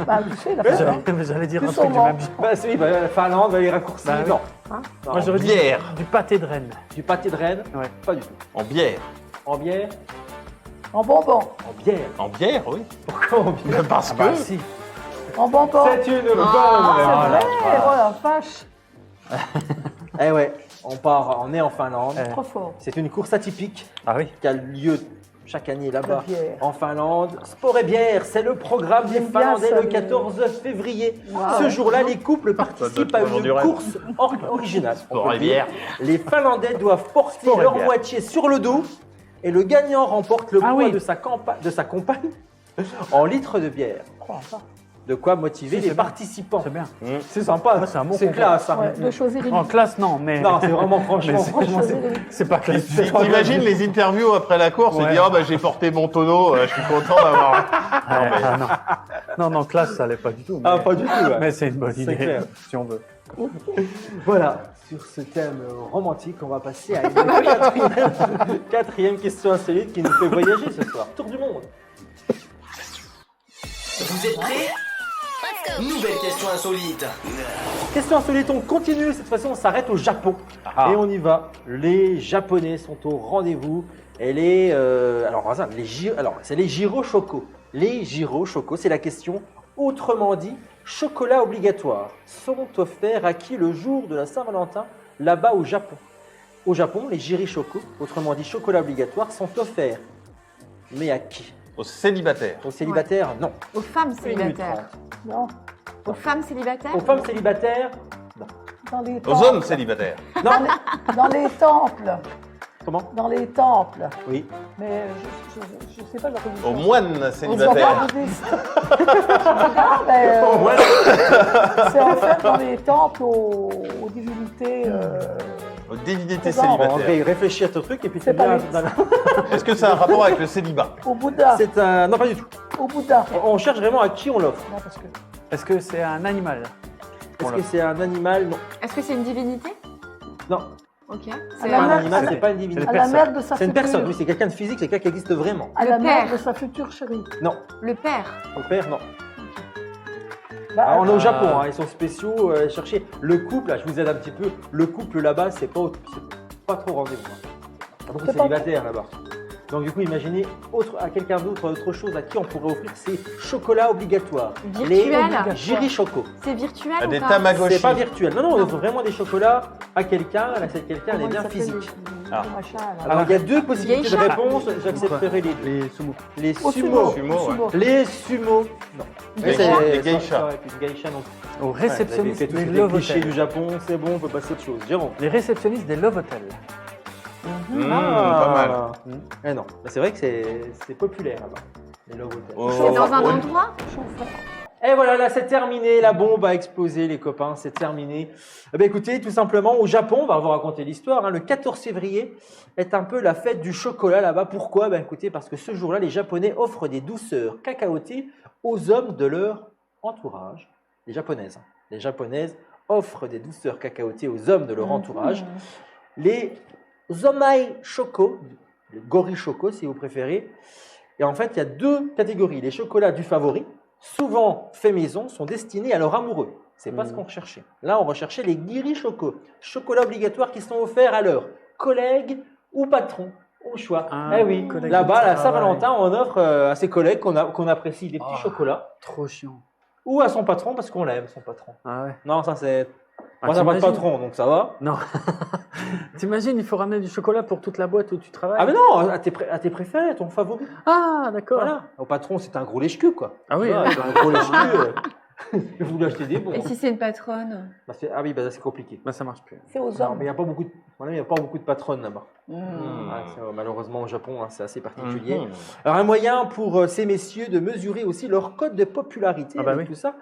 Bah, tu sais, la Finlande. J'allais dire Du un truc du saumon. même genre. Bah si, bah, la Finlande, bah, les raccourcis. Bah oui. Non. Hein? Non. Moi, j'aurais dit Bière. du pâté de Rennes. Du pâté de Rennes? Ouais. Pas du tout. En bière. En bière? En bonbon. En bière. En bière, oui. Pourquoi en bière? Parce Bah que. si. En bonbon. C'est une bonne C'est réponse. vrai, oh la vache. Eh ouais, on est en Finlande. Trop fort. C'est une course atypique Ah oui. qui a lieu chaque année là-bas La bière. en Finlande. Sport et bière, c'est le programme des J'aime bien Finlandais ça, le mais- 14 février. Wow. Ce jour-là, les couples participent à toujours du une rêve. course originale. on Sport peut et le dire. bière. Les Finlandais doivent porter Sport et leur bière. moitié sur le dos et le gagnant remporte le Ah poids oui. de sa compagne en litres de bière. Je crois pas. De quoi motiver Si, les c'est bien. participants. C'est bien. C'est sympa, Ouais, c'est un bon c'est concours. classe. hein. Ouais, de choisir une. En classe, non, mais. Non, c'est vraiment franchement. Mais c'est- franchement, c'est- C'est pas classe. T'imagines les interviews après la course et Ouais. dire oh, bah, j'ai porté mon tonneau, je suis content d'avoir. Ah, non. Non, classe, ça allait pas du tout. Ah, mais- pas du tout. ouais. Mais c'est une bonne C'est idée, clair. si on veut. Voilà, sur ce thème romantique, on va passer à une quatrième question insolite qui nous fait voyager ce soir. Tour du monde. Vous êtes prêts? Nouvelle question insolite. Question insolite, on continue. Cette fois-ci, on s'arrête au Japon. Ah. Et on y va. Les Japonais sont au rendez-vous. Et c'est les Jiro Choco. Les Jiro Choco, c'est la question. Autrement dit, chocolat obligatoire sont offerts à qui le jour de la Saint-Valentin là-bas au Japon? Au Japon, les Jiri Choco, autrement dit chocolat obligatoire, sont offerts. Mais à qui? Aux célibataires. Aux célibataires, non. Aux femmes 1 minute célibataires. 30. Non. Aux femmes célibataires. Aux femmes célibataires, Dans les Aux temples. hommes célibataires. non. Dans les temples. Comment? Dans les temples. Oui. Mais je ne sais pas leur religion. Aux moines Ils sont pas célibataires. bouddhistes. Non, mais c'est en fait dans les temples aux divinités. Aux divinités Présent. Bon, André, célibataires. réfléchis à ton truc et puis C'est tu pas viens. les- Est-ce que ça a un rapport avec le célibat? Au Bouddha. C'est un. Non, pas du tout. Au Bouddha. On cherche vraiment à qui on l'offre. Non, parce que. Est-ce que c'est un animal? Est-ce que c'est un animal? Non. Est-ce que c'est une divinité? Non. Ok. À C'est la Pas un main, animal, c'est- c'est pas une divinité. À la mère de sa C'est une future. personne, oui, c'est quelqu'un de physique, c'est quelqu'un qui existe vraiment. À Le la mère père. de sa future chérie. Non. le père. Ton père, non. Bah, Alors, on est au attends. Japon, hein, ils sont spéciaux. Cherchez le couple, là, je vous aide un petit peu. Le couple là-bas, c'est pas trop rendez-vous. Hein. Il y a beaucoup de C'est pas- célibataires là-bas. Donc du coup, imaginez à quelqu'un d'autre, autre chose à qui on pourrait offrir ces chocolats obligatoires. Virtuel. Les Jiri Choco. C'est virtuel Ah, ou des pas Tamagotchi. C'est pas virtuel. Non, on Non. offre vraiment des chocolats à quelqu'un. Là, cette quelqu'un, elle est Comment bien il s'appelle, physique. le Ah. machin, là. Alors, il y a deux possibilités de Geisha. réponse. J'accepterai les deux. Les sumo. Les Au sumo. Sumo, ouais. Sumo. Les sumo. Non. Les c'est- les geishas. Ouais, puis geisha non plus. Aux Ouais, vous avez réceptionnistes fait tous des les Love clichés du Hotels. Japon, c'est bon, on peut passer à autre chose. Jérôme. Les réceptionnistes des Love Hotels. Pas mal. Eh non, bah, c'est vrai que c'est populaire là-bas. Les love hotels. Oh, C'est dans un oh, endroit Et voilà, là c'est terminé, la bombe a explosé les copains, c'est terminé. Eh bien, écoutez, tout simplement au Japon, on va vous raconter l'histoire, hein, le 14 février est un peu la fête du chocolat là-bas. Pourquoi? Ben écoutez, parce que ce jour-là, les Japonais offrent des douceurs cacaotées aux hommes de leur entourage. Les Japonaises. Hein. Les Japonaises offrent des douceurs cacaotées aux hommes de leur entourage. Les Zomai Choco, les Gori Choco si vous préférez. Et en fait, il y a deux catégories. Les chocolats du favori, souvent faits maison, sont destinés à leur amoureux. C'est pas ce qu'on recherchait. Là, on recherchait les Giri Choco, chocolats obligatoires qui sont offerts à leurs collègues ou patrons, au choix. Ah, Eh oui, collègues là-bas, de à la travail. Saint-Valentin, on offre à ses collègues qu'on apprécie des petits Ah. chocolats, Trop chiant. ou à son patron parce qu'on l'aime, son patron. Ah ouais. Non, ça c'est... Ah, Moi, ça pas de t'imagines patron, donc ça va. Non. T'imagines, il faut ramener du chocolat pour toute la boîte où tu travailles. Ah mais non, à tes préférés, ton favori. Ah, d'accord. Voilà. Au patron, c'est un gros lèche-cul, quoi. Ah oui. Voilà, c'est un gros lèche-cul. Vous lui achetez des bons. Et si c'est une patronne Bah, ah oui, bah, là, c'est compliqué. Bah, ça marche plus. C'est aux Non, hommes. mais il n'y a pas beaucoup de, voilà, il y a pas beaucoup de patronnes là-bas. Mmh. Ah, malheureusement, au Japon, hein, c'est assez particulier. Mhm. Alors, un moyen pour ces messieurs de mesurer aussi leur code de popularité Ah bah avec oui. tout ça.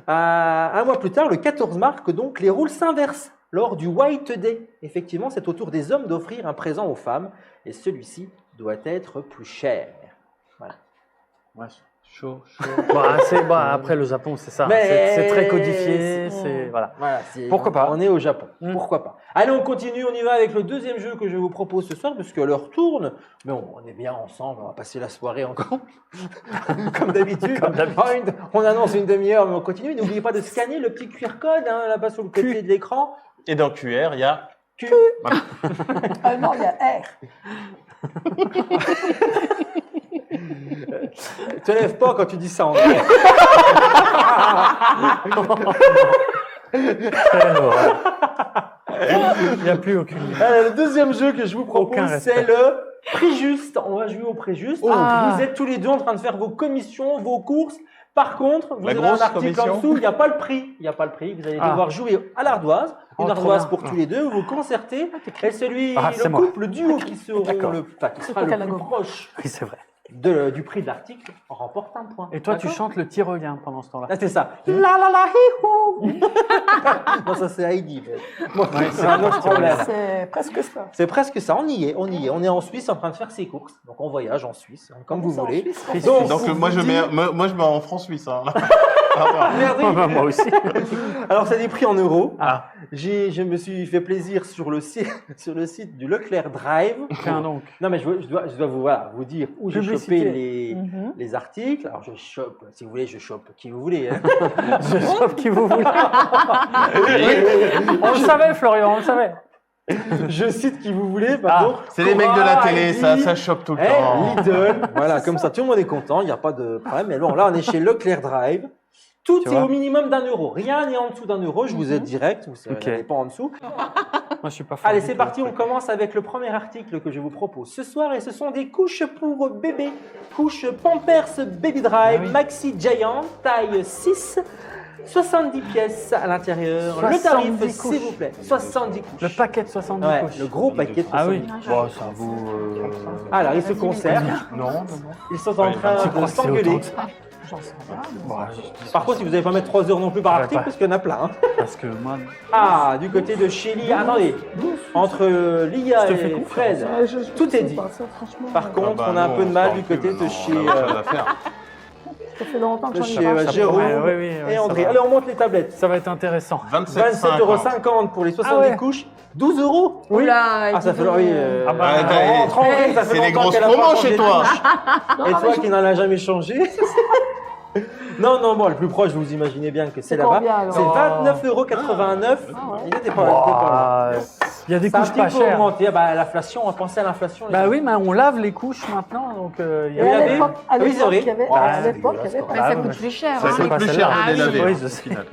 Un mois plus tard, le 14 mars, donc les rôles s'inversent lors du White Day. Effectivement, c'est au tour des hommes d'offrir un présent aux femmes et celui-ci doit être plus cher. Ouais. Chaud. Après, le Japon, c'est ça. Mais- C'est très codifié. C'est voilà. Voilà, Pourquoi pas. On est au Japon. Mm. Pourquoi pas. Allez, on continue. On y va avec le deuxième jeu que je vous propose ce soir, parce que l'heure tourne. Mais on est bien ensemble. On va passer la soirée encore. Comme d'habitude. On annonce une demi-heure, mais on continue. N'oubliez pas de scanner le petit QR code hein, là-bas sur le côté de l'écran. Et dans QR, il y a. Non, il y a R. Te lève pas quand tu dis ça en vrai. Il n'y a plus aucune. Le deuxième jeu que je vous Aucun propose, respect. c'est le prix juste. On va jouer au prix juste. Ah. Vous êtes tous les deux en train de faire vos commissions, vos courses. Par contre, vous La avez un grosse article en commission. dessous, il n'y a pas le prix. Il n'y a pas le prix. Vous allez Ah. devoir jouer à l'ardoise. Une Oh, trop ardoise bien. pour tous les deux. Vous vous concertez. Et celui, Ah, le c'est moi. couple, le duo qui seront D'accord. qui sera toi le qui as la plus gomme. proche Oui, c'est vrai. du prix de l'article remporte un point. Et toi, tu D'accord chantes le tyrolien pendant ce temps-là. Ah, c'est ça. La la la hi hou. Non, ça c'est Heidi. Moi, c'est un autre problème. C'est presque ça. C'est presque ça, on y est. On est en Suisse en train de faire ses courses. Donc on voyage en Suisse, comme vous C'est en voulez. Suisse, Donc, Donc, on moi, vous je dit- mets en francs suisses. Hein. Merde. Moi aussi. Alors c'est des prix en euros. Ah. Je me suis fait plaisir sur le site du Leclerc Drive. Tiens donc. Non mais je dois vous dire où j'ai Publicité. chopé Mhm. les articles. Alors je chope, si vous voulez, je chope qui vous voulez. Hein. Je chope qui vous voulez. On le savait, Florian, on le savait. Je cite qui vous voulez. Ah. pardon. C'est les mecs de la Cora, télé, Heidi, ça chope tout le Eh, temps. Lidl, voilà, comme ça, tout le monde est content, il n'y a pas de problème. Mais bon, là, on est chez Leclerc Drive. Tout Tu est vois. au minimum d'€1. Rien n'est en dessous d'€1. Je vous aide direct, vous Ok. n'allez pas en dessous. Moi, je suis pas fort Allez, du c'est tout. parti, on commence avec le premier article que je vous propose ce soir. Et ce sont des couches pour bébé. Couches Pampers Baby Drive, Ah oui. Maxi Giant, taille 6. 70 pièces à l'intérieur. Le 70 tarif, couches. s'il vous plaît. 70 couches. Le paquet de 70 Ouais, couches. le gros paquet de 70 Ah oui. couches. Bon, ça vaut. Alors, ils se conservent. Non, non. Ils sont en Ouais, train tu de crois que c'est s'engueuler. autant que ça J'en sais rien. Bon, Par contre, si vous n'allez pas mettre 3 heures non plus par Ouais, article, pas. parce qu'il y en a plein. hein. parce que moi. Ah, du côté de chez Lia. Attendez, entre Lia Je te fais et confiance. Fred. Tout est sais dit. pas, ça, franchement, Par contre, Ah bah, on a un nous, peu de on mal s'en du côté occupe, de non, chez, on a autre chose à faire. ça fait longtemps que de j'en ai chez pas. Jérôme Ouais, et ça André. va. Allez, on monte les tablettes. Ça va être intéressant. 27,50 € pour les 70 Ah ouais. couches. 12 €. Oula, Ah, ça fait oui. Ah bah, Ouais, bah, rentre en règle, ça fait c'est les longtemps grosses qu'elle a pas promos changé chez de toi. couche. Et toi qui n'en as jamais changé. Non, bon, le plus proche, vous imaginez bien que c'est là-bas. combien, alors? C'est 29,89 €. Ah ouais. Il y a des problèmes. Il y a des Ça a un couches petit pas peu chères. augmenté. Bah, l'inflation, on va penser à l'inflation. les Bah gars. oui, mais on lave les couches maintenant, donc il y Et a... y à avait- l'époque, oui, c'est vrai. il y avait, Oh, à c'est l'époque, il y dégueulasse, avait quand pas Mais Ah ça ouais. coûte plus cher. Ça hein. coûte pas plus celle-là. cher de les Ah laver. oui, au je sais. final.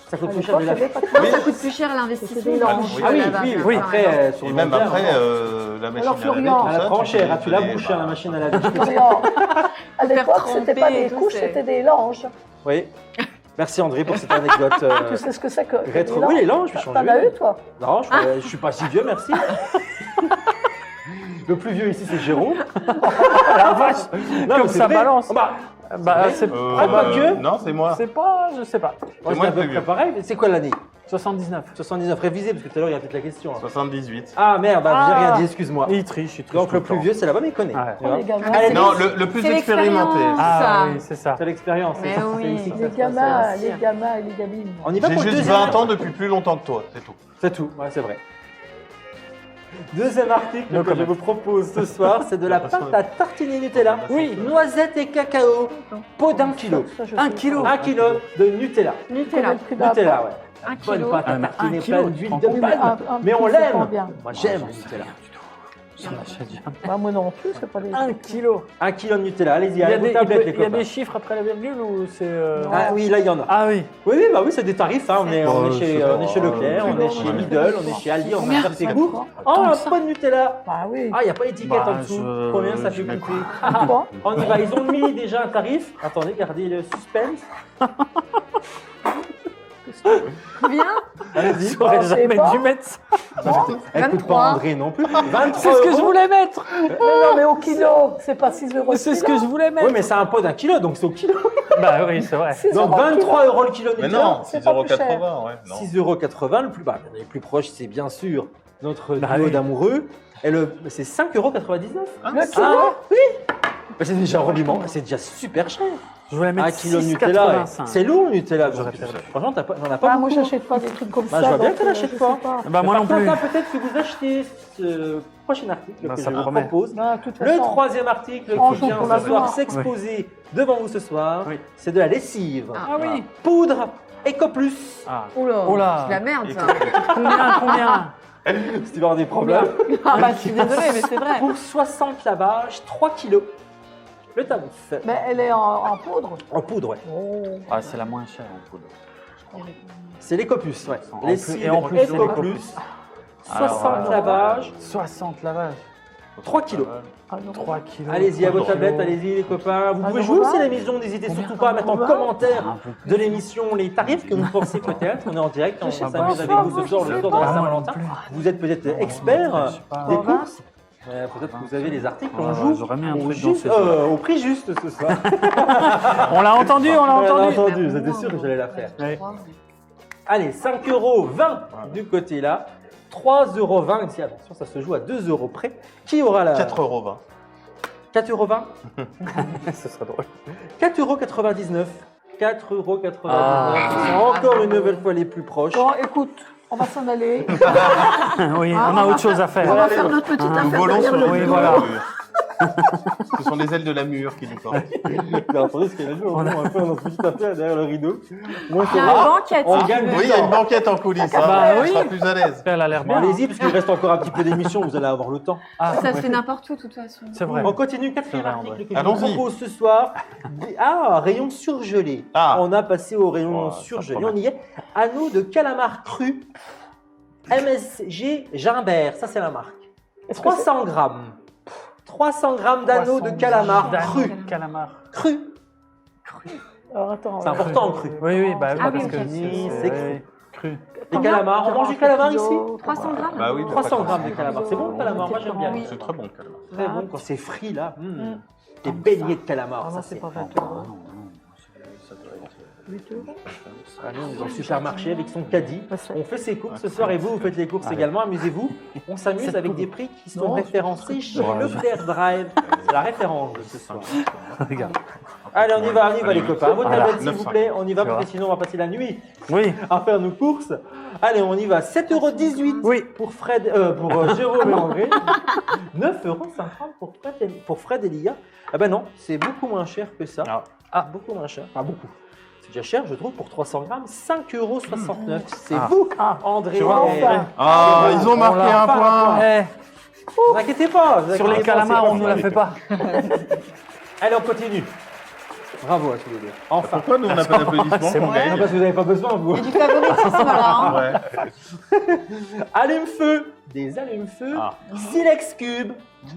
Ça coûte à plus cher de l'époque, il y la avait pas de Non, Mais- ça coûte plus cher l'investissement. C'était des langes. du Ah oui, lavage. oui, Oui. après, sur Et le même long terme, après, hein. la machine Alors, à laver, Florian, tout À ça. la prend cher, hein, tu la les- bouches, hein, la machine à laver. Florian, à l'époque, c'était pas tremper et des tout, couches, c'est- c'était des langes. Oui. Merci André pour cette anecdote. Tu sais ce que c'est que rétro. des Oui, les langes, je suis T'en as eu, toi? Non, je suis pas si vieux, merci. Le plus vieux ici, c'est Jérôme. La vache. Non, Comme mais c'est ça vrai. balance. Bah, Bah, c'est Ah, pas que Non, c'est moi. c'est pas... Je sais pas. moi, moi c'est à le peu plus près vieux. pareil. C'est quoi l'année 79. 79, révisé, parce que tout à l'heure, il y a peut-être la question. hein. 78. Ah merde, bah, j'ai Ah. rien dit, excuse-moi. Il triche, il triche. Donc tout le le plus temps. vieux, c'est là-bas, mais il connaît. Ouais. Tu vois. Les gamins, Allez, Non, le plus C'est expérimenté. l'expérience. Ah Ça. oui, c'est ça. c'est l'expérience. Mais c'est oui. ici que ça les se passe. gamins, aussi. les gamins et les gamines. On y va J'ai pour le juste deuxième 20 ans depuis plus longtemps que toi, c'est tout. C'est tout, ouais, c'est vrai. Deuxième article No que je comment. vous propose ce soir, c'est de la pâte à tartiner Nutella. Oui, noisettes et cacao, pot d'1 kilo. Ça, je 1 sais kilo. pas. 1 kilo de Nutella. Nutella. Le prix d'un Nutella, pot. ouais. Un Bonne kilo. pâte Ah, à mais tartiner, 1 kilo, pleine tu d'huile te de rends compte palme. Un Mais on kilo, c'est l'aime. combien? Moi, j'aime le Nutella. J'en achète bien. Bah, moi non plus, c'est pas des 1 kilo. 1 kilo de Nutella, allez-y, Il y a allez, vos des- tablettes, les il y a copains. des chiffres après la virgule ou c'est... Ah oui, là, il y en a. Ah oui. Oui, bah oui, c'est des tarifs. Hein. On est chez Leclerc, on est chez Lidl, on est chez Aldi, on a ses goûts. Oh, un pot de Nutella. Bah oui. Ah, il n'y a pas d'étiquette Bah, en dessous. je- Combien ça je fait mets coûter Quoi? On y va, ils ont mis déjà un tarif. Attendez, gardez le suspense. Combien Allez-y. J'aurais je sais jamais pas. dû mettre ça. Écoute pas 23. André non plus. 23 C'est ce que je euros. voulais mettre. Non, mais au kilo, c'est pas 6 euros. C'est ce que je voulais mettre. Oui, mais c'est un pot d'1 kilo, donc c'est au kilo. Bah oui, c'est vrai. 6 Donc 23 euros le kilo de Mais Nutella. non, c'est pas plus 6,80 €, ouais. non. 6,80 €. Le plus bas, les plus proches, c'est bien sûr notre Bah duo oui. d'amoureux. Et c'est 5,99 €. Le kilo? Ah, oui. Bah, c'est déjà rudiment, c'est déjà super cher. Je voulais 1 mettre kilo de Nutella, 6,85. c'est lourd le Nutella. J'aurais donc, perdu. Franchement, j'en as pas Ah, moi, beaucoup. j'achète pas des trucs comme Bah, ça. je vois bien donc, qu'elle achète je pas. sais pas. Bah moi non Par contre, plus. là, peut-être que vous achetez ce prochain article Bah, que ça je vous promet. propose. Non, de toute Le façon. troisième article Oh, qui vient pour ce la soir voir. s'exposer devant vous ce soir, Oui. c'est de la lessive. Ah oui. Poudre EcoPlus. Ah. Oula. Oh là. C'est la merde, ça. Combien Si tu vas avoir des problèmes. Ah bah, je suis désolée, mais c'est vrai. Pour 60 lavages, 3 kilos. Le tamouf. Mais elle est en poudre. En poudre, ouais. Oh. Ah, c'est la moins chère en poudre. C'est l'EcoPlus, ouais. En Lessive plus- et en plus, c'est EcoPlus. l'EcoPlus. 60 Alors, lavages, 60 lavages. 3 kilos. Ah non. 3 kilos. Allez-y, à vos 3 tablettes, kilos. allez-y les copains. Vous Un pouvez euro jouer aussi à vingt. l'émission, n'hésitez Combien surtout pas à mettre en Un euro vingt. commentaire Un peu plus. de l'émission les tarifs que vous pensez peut-être. On est en direct, on Je sais s'amuse pas, avec moi, vous ce je soir, sais le soir de la pas. Saint-Valentin. Vous êtes peut-être expert Je sais pas. des Au vingt. courses. Peut-être que vous avez les articles, Ouais, on joue j'aurais mis un au, truc juste- dans ces eaux-là. au prix juste ce soir. On l'a entendu, on l'a On l'a entendu. entendu, j'étais sûr que j'allais la faire. Ouais. Allez, 5,20 € du côté là. 3,20 € ici, attention, ça se joue à 2 € près. Qui aura la 4,20 €. 4,20 Ce serait drôle. 4,99 €. 4,99 €. Ah. Ils sont encore une nouvelle fois les plus proches. Bon, écoute, on va s'en aller. Oui, on a autre chose à On faire. va faire notre petite Nous affaire volons derrière sur le les Oui, ailes de voilà. la mûre. Ce sont les ailes de la mûre qui nous portent. Vous entendez ce qu'elle a dit? On va faire notre petite affaire derrière le rideau. Moi, Il y a un banquette. On si tu gagne veux. Oui, il y a une banquette en coulisses. hein. Bah On oui. sera plus à l'aise. Elle a l'air Bon, bien. allez-y, parce qu'il reste encore un petit peu d'émission, vous allez avoir le temps. Ah, Ça se fait n'importe où, de toute façon. c'est vrai. On continue, quatrième vrai, article André. que je vous Allons-y. propose ce soir. Ah, rayon surgelé. Ah. On a passé au rayon Oh, ça surgelé. promet. On y est. Anneau de calamar cru. MSG Gimbert, ça c'est la marque. Est-ce que 300 grammes. 300 grammes d'anneau de 300 calamar d'anneau cru. de calamar. Cru. Alors attends. C'est important, cru. Oui, oui, bah oui, Ah parce oui, que ok. C'est c'est cru. Les calamars, on mange du calamar ici 300 grammes. Bah oui, 300 grammes de calamar. C'est bon le calamar, moi j'aime bien. Oui. C'est très bon, le calamar. Très bon quand c'est frit là. Des beignets de calamar. Ah ça non, c'est c'est pas 20 bon. euros. Ça doit être... 8 euros. Allez, on est dans le supermarché avec son caddie. Bah, c'est- On fait ses courses ce soir et vous faites les courses également. Amusez-vous. On s'amuse avec des prix qui sont Non, référencés chez Ouais. Leclerc Drive. C'est la référence de ce soir. Regarde. Allez, on y va les copains. À votre Voilà. tablette, s'il vous 9,5. plaît. On y va Tu parce vois. que sinon on va passer la nuit Oui, à faire nos courses. Allez, on y va. 7,18 € oui. pour Fred, pour Jérôme et André. 9,50 € pour Fred et Lia. Ah ben non, c'est beaucoup moins cher que ça. Ah. Ah, beaucoup moins cher. Ah, beaucoup. C'est déjà cher, je trouve, pour 300 grammes. 5,69 €. C'est Ah. vous, André. Tu vois, et- enfin. Ah, ils ont marqué un point. Eh, Ne vous inquiétez pas. vous sur les inquiétez pas, calamars, c'est on ne nous la fait pas. Allez, on continue. Bravo à tous les deux. Enfin. Pourquoi nous on n'a pas d'applaudissements C'est pour bon. Gaël Non, parce que vous n'avez pas besoin, vous. Et du favoritisme là. Hein. Ouais. Allume-feu. Des allumes-feu. Ah. Silex Cube.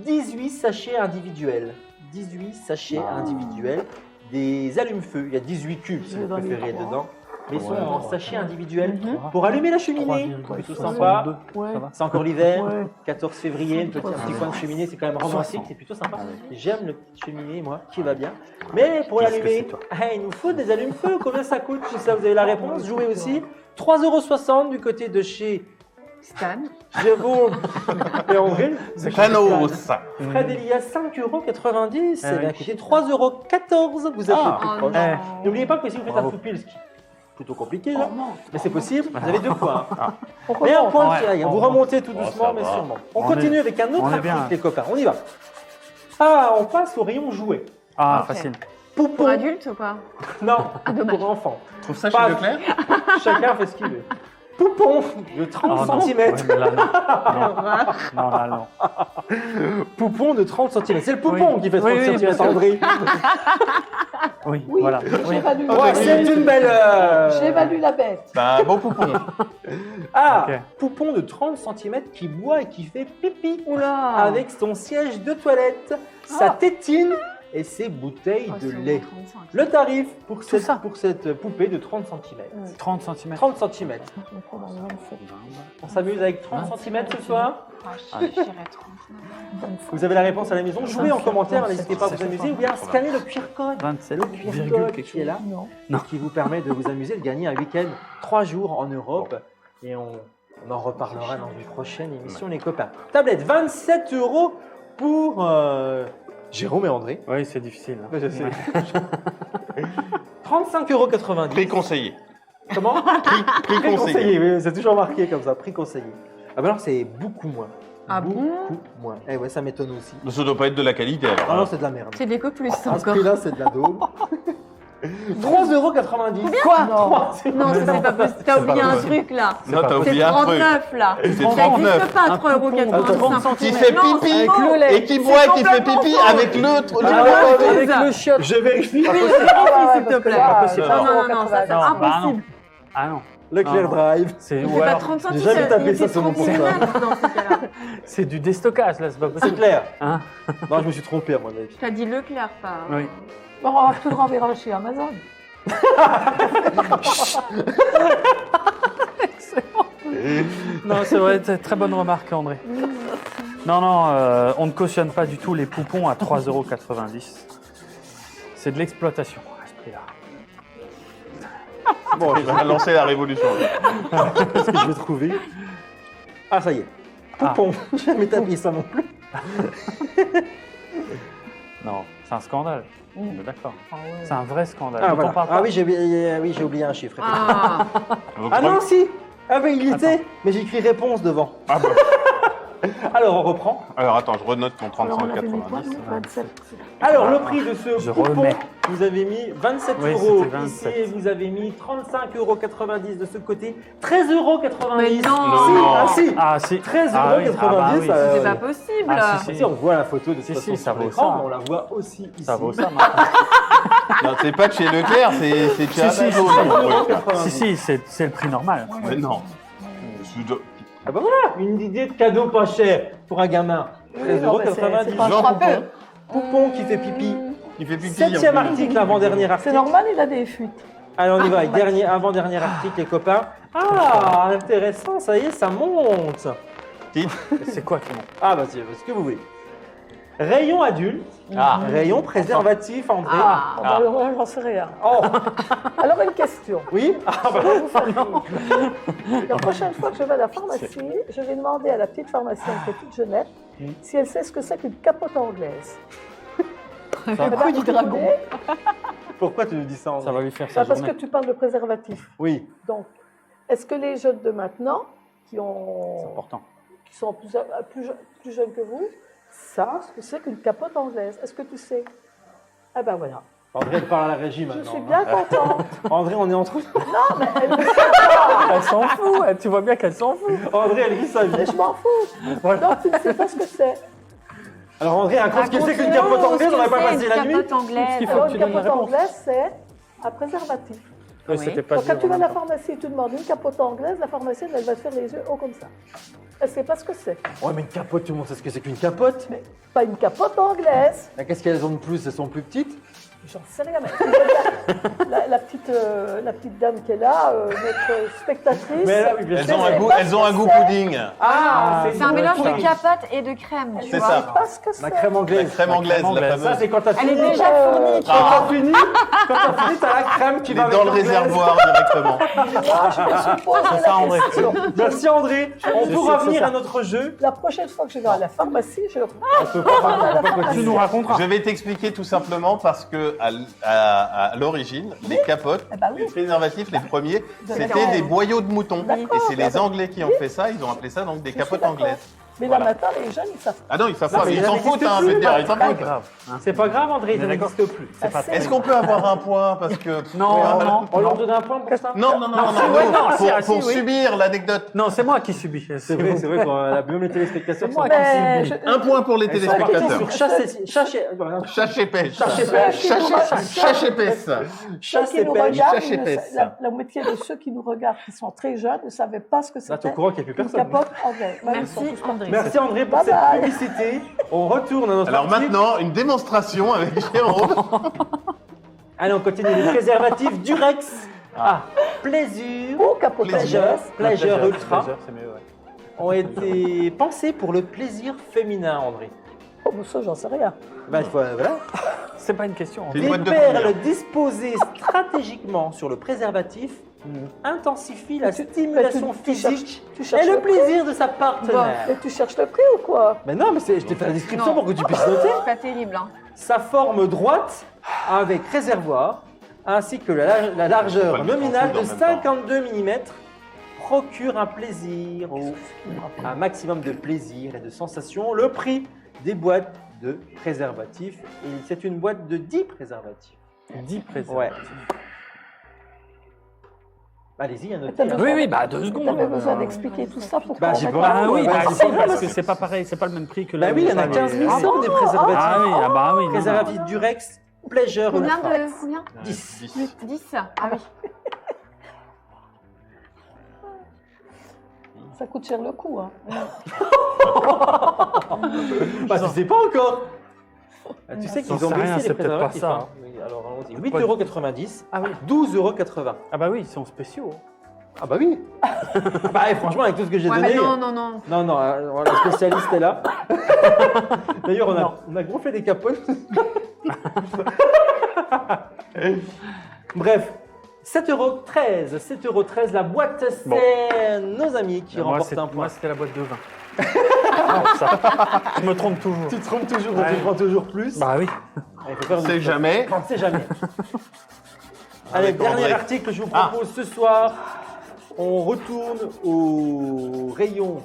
18 sachets individuels. 18 sachets individuels. Des allumes-feu. Il y a 18 cubes, si Je vous vais dans les préférez, trois. dedans. Mais ils sont Ouais. en sachets individuels. Mhm. Pour allumer la cheminée. 3,62. Plutôt sympa. Ouais. Ça va. C'est encore l'hiver. Ouais. 14 février, un petit coin de cheminée, c'est quand même romantique, 60. c'est plutôt sympa. J'aime le petit cheminée, moi, qui va bien. Mais pour Qu'est-ce que l'allumer, c'est, toi il nous faut des allumes-feu. Combien ça coûte? Si ça, vous avez la réponse, jouez aussi. 3,60 € du côté de chez Stan. Jérôme et André. Thanos. Fred Elias, 5,90 €. Ah Eh bien, oui. écoutez, 3,14 €. Vous êtes le plus Oh proche. non. N'oubliez pas que si vous faites un Bravo. footpill, ce qui est plutôt compliqué, là, mais c'est possible, vous avez 2 points. On Mais un recommence. point de Ouais. chacun. Vous Oh, remontez tout oh, doucement, ça mais va. sûrement. On On continue est- avec un autre on est article, bien. les copains. On y va. Ah, on passe au rayon jouet. Ah, Ok. facile. Pour Poupon. adultes ou pas? Non, dommage. pour enfants. Tu trouves ça Pas- chez Leclerc? Chacun fait ce qu'il veut. Poupon de 30 Ah, non. cm. Ouais, mais là, non. Non, là, non. Poupon de 30 cm. C'est le poupon Oui. qui fait 30 Oui, oui, bien cm, sûr. André. Oui, Oui, voilà. j'évalue. Ouais, c'est une belle. J'évalue la bête. C'est un beau poupon. Ah, Ok. poupon de 30 cm qui boit et qui fait pipi. Oula. Avec son siège de toilette, sa tétine et ses bouteilles Oh, de c'est lait. 35. Le tarif pour Tout ça. cette poupée de 30 cm. 30 cm. 30 cm. On s'amuse avec 30 cm ce soir. Ah, je dirais 39. Vous avez la réponse à la maison. Jouez en commentaire, n'hésitez pas à vous c'est amuser ou bien scanner le QR code. 27, Le QR virgule code quelque qui est chose. là, Non. qui vous permet de vous amuser, de gagner un week-end, 3 jours en Europe. Et on en reparlera dans une prochaine émission, les copains. Tablette, 27 € pour Jérôme et André. Oui, c'est difficile. hein. Je sais. 35,90 €. Prix conseillé. Comment? Prix Prix conseillé. conseillé, oui, c'est toujours marqué comme ça, prix conseillé. Ah ben alors c'est beaucoup moins. Ah bon? Beaucoup moins. Eh ouais, ça m'étonne aussi. Ça doit pas être de la qualité alors. Ah non, c'est de la merde. C'est de l'éco plus À ce encore. prix-là, c'est de la daube. 3,90 €. Quoi? Non. Non, ça c'est pas possible. T'as oublié un possible. truc là. Non, t'as C'est oublié un truc. 39 là. C'est Ça 39. n'existe pas 3,85 €. Qui fait Non, pipi c'est faux. et qui boit et qui fait pipi avec l'autre. avec ça. le chiotte. Je vérifie. Oui, s'il te plaît. Pas possible. Non, non, non, ça c'est Non, bah non. impossible. Ah non. Leclerc Non, non. Drive. C'est Il ou fait pas alors, 30 j'ai centimes, jamais tapé il ça fait sur mon 30 portable. millimètres dans ce cas-là. c'est du déstockage là, c'est pas C'est possible. clair. Hein? Non, je me suis trompé à mon avis. T'as dit Leclerc, pas. Oui. Bon, tu le renverras chez Amazon. Non, c'est vrai, c'est très bonne remarque, André. Non, non, on ne cautionne pas du tout les poupons à 3,90 €. C'est de l'exploitation à ce prix-là. Bon, je vais lancer la révolution. Qu'est-ce que je vais trouver? Ah, ça y est. Poupon. J'ai jamais tapé ça non plus. Non, c'est un scandale. On est d'accord. Ah ouais. C'est un vrai scandale. Ah, Dont voilà. on parle pas. Ah oui, j'ai oublié un chiffre. Ah, Ah non, si. Ah ben il y était, mais j'ai écrit réponse devant. Ah bah. Alors on reprend. Alors attends, je renote ton Alors, on avait mis quoi, 35,90. nous 27. Alors le prix de ce Je poupon, remets. vous avez mis 27 Oui, € c'était 27. ici et vous avez mis 35,90 € de ce côté, 13,90 €. Mais non. Ah si, Ah si. 13,90 Ah oui, ah bah oui. ça, c'est pas possible. Ah, si, Si on voit la photo de toute Si, façon si, ça sur vaut l'écran, ça. mais on la voit aussi ici. Ça vaut ça maintenant. Non, c'est pas de chez Leclerc, c'est de chez Si, si, Amazon. Si, si, c'est le prix normal. Mais non. Ah bah voilà, une idée de cadeau pas cher pour un gamin. Oui, non, mais c'est 13,90 pas €. Genre frappé. Poupon qui fait pipi. Il fait pipi. 7e article, avant-dernier C'est article. normal, il a des fuites. Allez, on y va avec avant-dernier article, les copains. Ah, intéressant, ça y est, ça monte. C'est quoi qui monte? Ah, bah, c'est ce que vous voulez. Rayon adulte, Ah. rayon préservatif, André. Ah. Ah, bah, alors, j'en sais rien. Oh, Alors, une question. oui. Ah, bah, Ça va vous faire rire. La prochaine fois que je vais à la pharmacie, je vais demander à la petite pharmacienne qui est toute jeunette si elle sait ce que c'est qu'une capote anglaise. Le Eh ben, coup du dragon. pourquoi tu nous dis ça, André? Ça va lui faire sa Parce que journée. tu parles de préservatif. Oui. Donc, est-ce que les jeunes de maintenant, C'est important. qui sont plus jeunes que vous, savent ce que c'est qu'une capote anglaise? Est-ce que tu sais? Ah ben voilà. André, elle parle à la régie Je maintenant. suis bien contente. André, on est entre... Non, mais elle ne sait pas. Elle s'en fout, tu vois bien qu'elle s'en fout. André, elle vit sa vie. Mais je m'en fous. Donc, tu ne sais pas ce que c'est. Alors André, raconte ce que c'est qu'une capote anglaise, on n'aurait pas passé la nuit. Capote anglaise. qu'il faut Alors, que tu une donnes la capote réponse. anglaise, c'est un préservatif. Oui, Oui. c'était pas Donc, quand dur tu en vas à même la temps. pharmacie et tu demandes une capote anglaise, la pharmacienne, elle va te faire les yeux hauts comme ça. Elle ne sait pas ce que c'est. Ouais, mais une capote, tout le monde sait ce que c'est qu'une capote. Mais pas une capote anglaise. Mais qu'est-ce qu'elles ont de plus? Elles sont plus petites? J'en sais rien, mais la petite dame qui est là, notre spectatrice. Mais là, oui, bien Elles sûr. ont un goût, elles ont un goût pudding. Ah, C'est un mélange ça. de capote et de crème, tu C'est vois. ça. Je sais pas ce que c'est. La crème La anglaise. crème anglaise, la anglaise. Ça, fameuse. c'est quand t'as Elle fini. est déjà fournie, tu Quand vois. t'as fini, t'as la crème qui Il va est avec dans le l'anglaise. réservoir directement. Moi, je me suis posé C'est la ça, André. question. Merci André. On C'est peut sûr, revenir c'est ça. à notre jeu. La prochaine fois que je vais à la pharmacie, je On peut pas Tu nous raconteras. Je vais t'expliquer tout simplement parce que à l'origine, les capotes, Eh ben oui. les préservatifs, les premiers, c'était D'accord. des boyaux de mouton. D'accord. Et c'est les Anglais qui ont fait ça. Ils ont appelé ça donc des Je suis capotes d'accord. anglaises. Mais là, Voilà. maintenant, les jeunes, ils savent. Ah non, ils savent Non, pas. mais Mais ils ça s'en n'existe foutent, hein. plus, Je veux dire, bah, ils s'en Pas foutent. grave. hein. C'est pas grave André, ça Mais d'accord. n'existe plus. C'est pas c'est- Est-ce qu'on peut avoir un point parce que Non. On leur donne un point pour ça? non, non, non, non, ouais, non, non, pour, si, pour oui. subir l'anecdote. Non, c'est moi qui subis. C'est vrai qu'on a même les téléspectateurs. C'est moi sont- qui Mais subis. je- Un point pour les Ils sont partis téléspectateurs. sur chasse et Chasse et pêche. Chasse et pêche. Chasse et pêche. Ceux chasse qui et nous pêche. regardent, chasse et ils ne pêche. sa- la moitié de ceux qui nous regardent, qui sont très jeunes, ne savaient pas ce que Là, t'es c'était. au courant qu'il n'y a plus Une personne. capote anglaise. Bah, ils sont Merci tous André. Merci André pour Bye cette bye. publicité. On retourne à notre Alors article. maintenant, une démonstration avec Jérôme. Allez, on continue les préservatifs Durex. Ah, plaisir. Oh, capote Pleasure, anglaise. pleasure ultra Pleasure, c'est mieux, ouais. ont été pensés pour le plaisir féminin, André. Oh, mais ça, j'en sais rien. Ben, voilà. C'est pas une question. C'est une Des boîte de perles combien disposées stratégiquement sur le préservatif intensifient la Mais tu- stimulation mais tu physique Tu cherches et le prix. plaisir de sa partenaire. Mais tu cherches le prix ou quoi? Mais non, mais je t'ai fait la description Non. pour que tu puisses noter. C'est pas terrible, hein. Sa forme droite avec réservoir ainsi que la largeur Pas le nominale de micro-food en même 52 mm procure un plaisir, un maximum de plaisir et de sensation. Le prix des boîtes de préservatifs, et c'est une boîte de 10 préservatifs. 10 Ouais. préservatifs. Allez-y, à noter. T'as hein. besoin- Oui, oui, bah 2 secondes. T'avais besoin d'expliquer tout ça pour Bah, qu'on j'ai mette pas- en Ah oui, ordre. bah, Ouais, si, ouais, parce que ouais. c'est pas pareil, c'est pas le même prix que Bah là. oui, il y en a 15 000 des préservatifs. Ah oui, ah bah oui. non, non. Préservatifs Durex, Pleasure Combien Ultra. de. Combien 10. 10. Ah oui. Ça coûte cher le coup. Hein. Bah, tu sais pas encore. Ah, tu sais J'en qu'ils ont sais rien, baissé c'est les peut-être pas préservatifs. ça. Hein. Oui, alors allons-y. Pas 8,90 €. Ah oui. 12,80 €. Ah bah oui, ils sont spéciaux. Ah bah oui. Bah et franchement, avec tout ce que j'ai Ouais, donné. mais non, non, non. Non, non, le spécialiste est là. D'ailleurs, on a gonflé des capotes. Bref, 7,13 €. 7,13 € la boîte, c'est Bon. nos amis qui Moi, remportent un point. moi, c'était la boîte de vin. Non, ça. Je me trompe toujours. Tu te trompes toujours, tu Ouais. prends toujours plus. Bah oui. Il faut faire On une sait histoire. jamais. On sait jamais. Allez, Avec dernier André. article que je vous propose ce soir. On retourne au rayon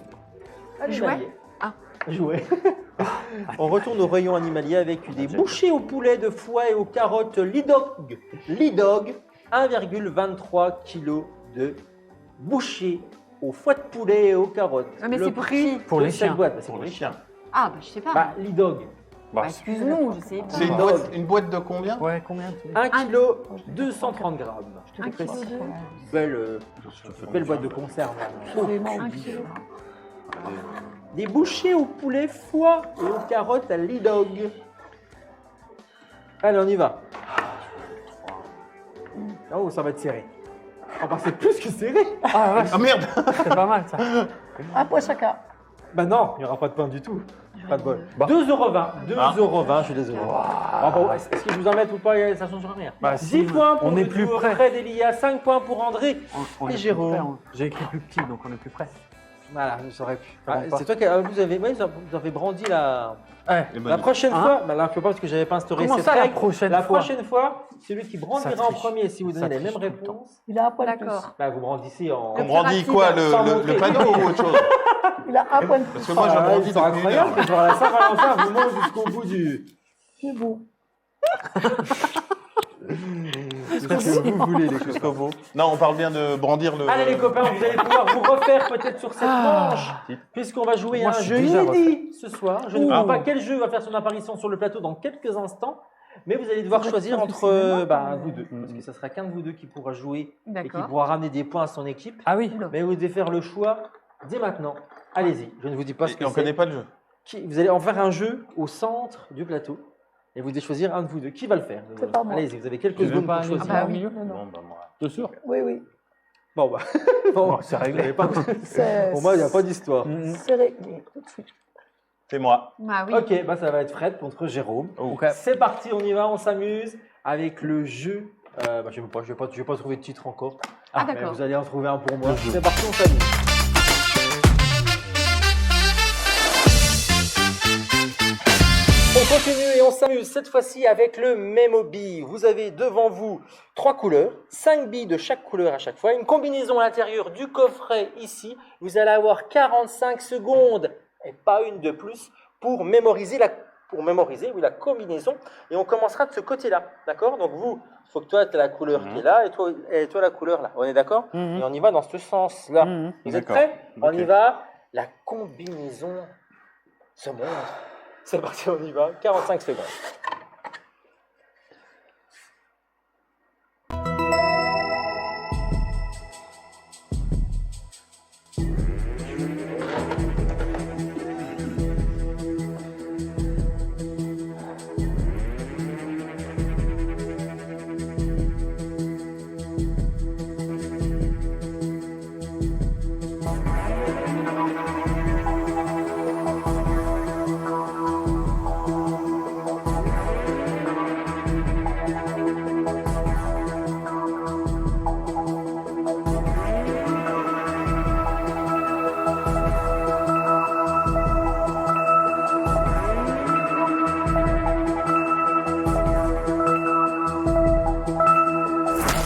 animalier. Ah. Jouet. On retourne au rayon animalier avec des bouchées au poulet de foie et aux carottes Lidog. Lidog, 1,23 kg de bouchées au foie de poulet et aux carottes. Ah, mais Le c'est pour prix qui Pour de les cette chiens. boîte, bah, c'est Pour les chiens. Ah, bah je sais pas. Bah, Lidog, Bah, Bah, excuse-nous, je sais pas. C'est une boîte de combien? ouais, combien tu dis 1 kg 230 grammes. Un kilo de. Belle boîte de conserve. Un kilo. Des bouchées au poulet, foie et aux carottes à Lidog. Allez, on y va. Oh, ça va être serré. Oh, bah, c'est plus que serré. Ah ouais, Ah merde! c'est pas mal ça. Un point chacun. Bah non, il n'y aura pas de pain du tout. Pas de bol. Bah. 2,20 €. 2,20 Ah. €, je suis désolé. Ah bon, est-ce que je vous en mette ou pas? Ça ne change rien. Bah, 10 si, points pour on est le plus duo près. Fred et Lia, 5 points pour André. On Et est plus Jérôme. près, hein. J'ai écrit plus petit, donc on est plus près. Voilà, je saurais plus. Ça va pas. C'est toi qui vous avez brandi la Les prochaine Hein fois. Bah là, je peux pas parce que j'avais pas instauré Comment cette ça, la règle. prochaine La fois prochaine fois, celui qui Ça brandira en triche. premier, si vous Ça donnez les triche mêmes tout le temps. réponses, Il a un point de plus. D'accord. bah, vous brandissez en. On brandit quoi? Sans Le montrer. panneau ou autre chose? Il a un point de plus. Parce que moi, je Ah, brandis ils sont depuis une heure. incroyables, que genre la Saint-Valentin vous monte jusqu'au bout du. C'est beau. Ce que vous voulez, les copains. Jusqu'au bout. Non, on parle bien de brandir le. Allez les copains, vous allez pouvoir vous refaire peut-être sur cette manche, puisqu'on va jouer Moi, à un je suis jeu déjà inédit ce soir. Je ne Ouh. sais pas quel jeu va faire son apparition sur le plateau dans quelques instants, mais vous allez devoir Ça va choisir être du entre cinéma, vous deux, parce que ce sera qu'un de vous deux qui pourra jouer et qui D'accord. pourra ramener des points à son équipe. Ah oui. Mais vous devez faire le choix dès maintenant. Allez-y, je ne vous dis pas ce que Et on connaît pas le jeu. Vous allez en faire un jeu au centre du plateau. Et vous devez choisir un de vous deux. Qui va le faire C'est pas moi. Allez-y, vous avez quelques Tu veux secondes pas pour aller choisir. Ah bah au oui. milieu Non, non. Bon, bah, moi. T'es sûr? Oui, oui. Bon, bah. Bon, c'est réglé. Pas... C'est Pour moi, il n'y a pas d'histoire. c'est réglé tout de suite. C'est moi. Ah oui. Ok, bah ça va être Fred contre Jérôme. Ok. C'est parti, on y va, on s'amuse avec le jeu. Je ne vais pas trouver de titre encore. Ah, mais d'accord. vous allez en trouver un pour moi. C'est parti, on s'amuse. On continue et on s'amuse cette fois-ci avec le Memo Bee. Vous avez devant vous 3 couleurs, 5 billes de chaque couleur à chaque fois, une combinaison à l'intérieur du coffret ici. Vous allez avoir 45 secondes et pas une de plus pour mémoriser la combinaison. Et on commencera de ce côté-là, d'accord? Donc vous, il faut que toi, tu aies la couleur qui est là et toi la couleur là. On est d'accord? Mhm. Et on y va dans ce sens-là. Mhm. Vous êtes D'accord. prêts? On Ok. y va. La combinaison se montre. C'est parti, on y va. 45 secondes.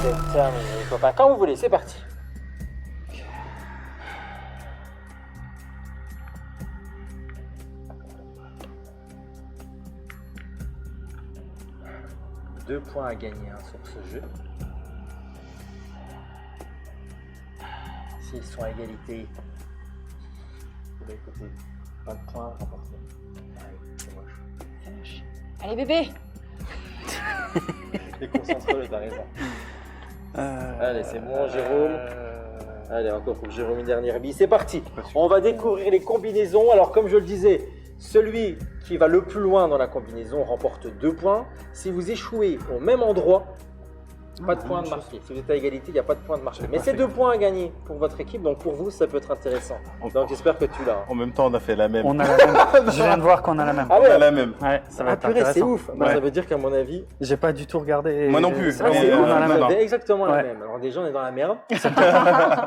C'est terminé, les copains. Quand vous voulez, c'est parti. Deux points à gagner sur ce jeu. S'ils sont à égalité, bah, écoutez, pas de points remportés. Ouais, c'est moche. Allez bébé. Déconcentre-le, t'as raison. Allez, c'est bon, Jérôme. Allez, encore pour Jérôme une dernière bille. C'est parti. On va découvrir les combinaisons. Alors, comme je le disais, celui qui va le plus loin dans la combinaison remporte 2 points. Si vous échouez au même endroit, pas de points de marqué. Si vous êtes à égalité, il n'y a pas de points de marqué. Mais c'est 2 points à gagner pour votre équipe, donc pour vous, ça peut être intéressant. Donc j'espère que tu l'as. En même temps, on a fait la même. On a la même. Je viens de voir qu'on a la même. Ah On a ouais, la même. Ouais, ça va ah être purée, c'est intéressant. ouf. Bah, Ouais. ça veut dire qu'à mon avis, J'ai pas du tout regardé. Moi non plus. C'est ah, vrai, c'est on ouf. a la Vous même. avez exactement la Ouais. même. Alors déjà, on est dans la merde.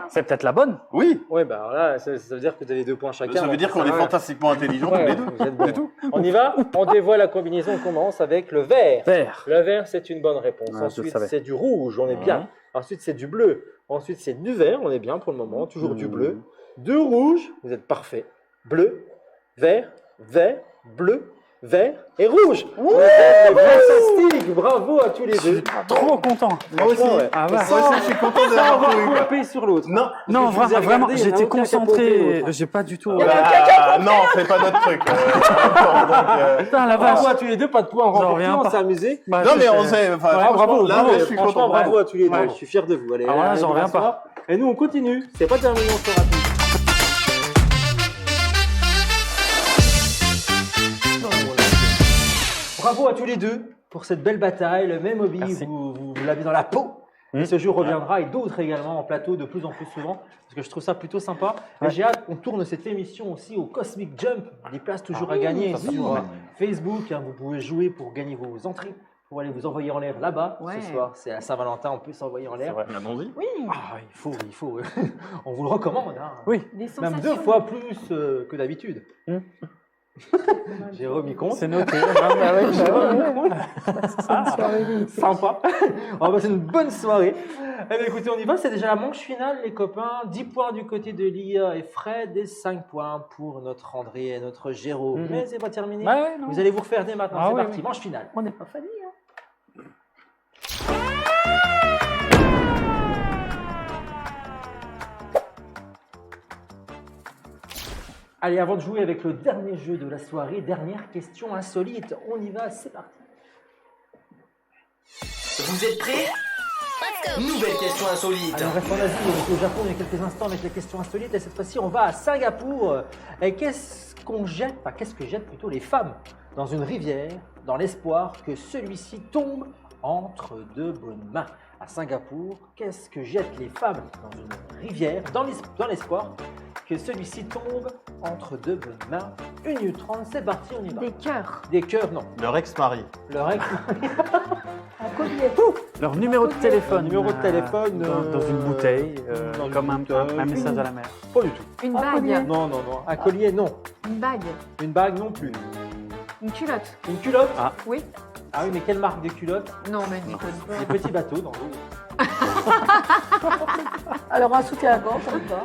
C'est peut-être la bonne. Oui. Ouais, bah alors là, ça veut dire que vous avez 2 points chacun. Ça veut donc dire qu'on sert est à rien. fantastiquement intelligents tous Ouais, les deux. vous êtes bons. C'est tout. On y va. On dévoile la combinaison. On commence avec le vert. Vert. Le vert, c'est une bonne réponse. Ouais, je le Ensuite, savais. c'est du rouge, on est bien. Ensuite, c'est du bleu. Ensuite, c'est du vert, on est bien pour le moment. Toujours du bleu. Du rouge, vous êtes parfait. Bleu, vert, vert, bleu, vert et rouge. Vous êtes fantastique. Bravo à tous les deux. Trop content. Moi aussi. Franchement, ouais. Ah ouais. Moi aussi, je suis content Sans d'avoir avoir trouvé. coupé sur l'autre. Non. Non, Parce que je vous ai vraiment, regardé, il y en a j'étais aucun qui a concentré. compté l'autre. J'ai pas du tout. Non, c'est pas notre truc. Putain, la Bravo vache. à tous les deux, pas de points J'en remportés, reviens on pas. s'est amusé. Bah, Non, mais on c'est- sait. Enfin, Ouais, franchement, bravo, là, bravo, je suis franchement, content. bravo à tous les deux. Ouais. Je suis fier de vous. Allez, Ah ouais, allez, j'en on reviens s'assoit. Et nous, on continue. C'est pas terminé, on sera plus. Bravo à tous les deux pour cette belle bataille. Le même hobby, Merci. vous l'avez dans la peau. Et ce jeu reviendra et d'autres également en plateau de plus en plus souvent parce que je trouve ça plutôt sympa. Et j'ai hâte qu'on tourne cette émission aussi au Cosmic Jump. Des places toujours à gagner sur Facebook. Hein, vous pouvez jouer pour gagner vos entrées, pour aller vous envoyer en l'air là-bas Ouais. ce soir. C'est à Saint-Valentin, on peut s'envoyer en l'air. Allons-y. Oui. Ah, il faut. On vous le recommande. Hein. Oui. Des Même sensations. 2 fois plus que d'habitude. Jérôme, il compte. C'est noté. Sympa. On va passer une bonne soirée. Eh bien, écoutez, on y va. C'est déjà la manche finale, les copains. 10 points du côté de Lia et Fred et 5 points pour notre André et notre Jérôme. Mhm. Mais c'est pas terminé. Bah ouais, non. Vous allez vous refaire dès maintenant. Ah C'est oui, parti, oui. manche finale. On n'est pas famille. Hein. Allez, avant de jouer avec le dernier jeu de la soirée, dernière question insolite. On y va, c'est parti. Vous êtes prêts? Nouvelle question insolite. Allez, on reste en Asie, on était au Japon il y a quelques instants avec les questions insolites. Et cette fois-ci, on va à Singapour. Et qu'est-ce qu'on jette, enfin, qu'est-ce que jettent plutôt les femmes dans une rivière, dans l'espoir que celui-ci tombe entre deux bonnes mains? À Singapour, qu'est-ce que jettent les femmes dans une rivière, dans l'espoir que celui-ci tombe entre deux bonnes mains? 1 minute 30, c'est parti, on y va. Des cœurs. Des cœurs, non. Leur ex-mari. Leur ex, Un collier. Leur numéro de téléphone. numéro de téléphone, dans une bouteille, dans une comme un bouteille. message à la mer. pas du tout. Une Un collier. bague. Non, non, non. Un collier, non. Une bague. Une bague, non plus. Une culotte. Une culotte? Oui. Ah oui, mais quelle marque de culotte? Non, mais une Des petits bateaux dans l'eau. Alors, un soutien-gorge, comme ça.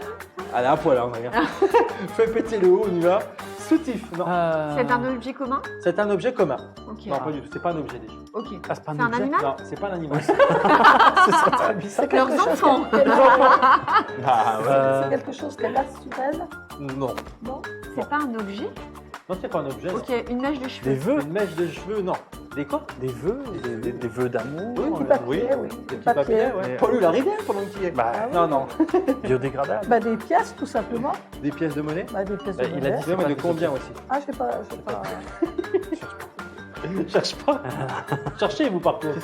Allez, un poil, hein, regarde. Fais péter le haut, on y va. Soutif, non. C'est un objet commun. C'est un objet commun. Ok. Non, pas du tout. C'est pas un objet déjà. Ok. Ah, c'est pas C'est un objet. animal. Non, c'est pas un animal. C'est très bizarre. C'est quelque Leurs chose enfants. Ah ouais. C'est quelque chose qu'elle a sur elle. Non. Non. C'est pas un objet. Non, c'est pas un objet. non. Ok. Une mèche de Des cheveux. vœux. Une mèche de cheveux, non. Des quoi? Des vœux. Des vœux d'amour. Oui, Du papier, oui. oui. Des Du petits papiers, ouais. Mais- Pollue la rivière pendant que tu y es. Bah, Non, non. biodégradable. Bah, des pièces, tout simplement. Des pièces de monnaie? Bah, des pièces Bah, de il a monnaie. dit- Oui, mais de combien aussi? Ah, je sais pas. Cherche pas. Cherchez, vous, par contre.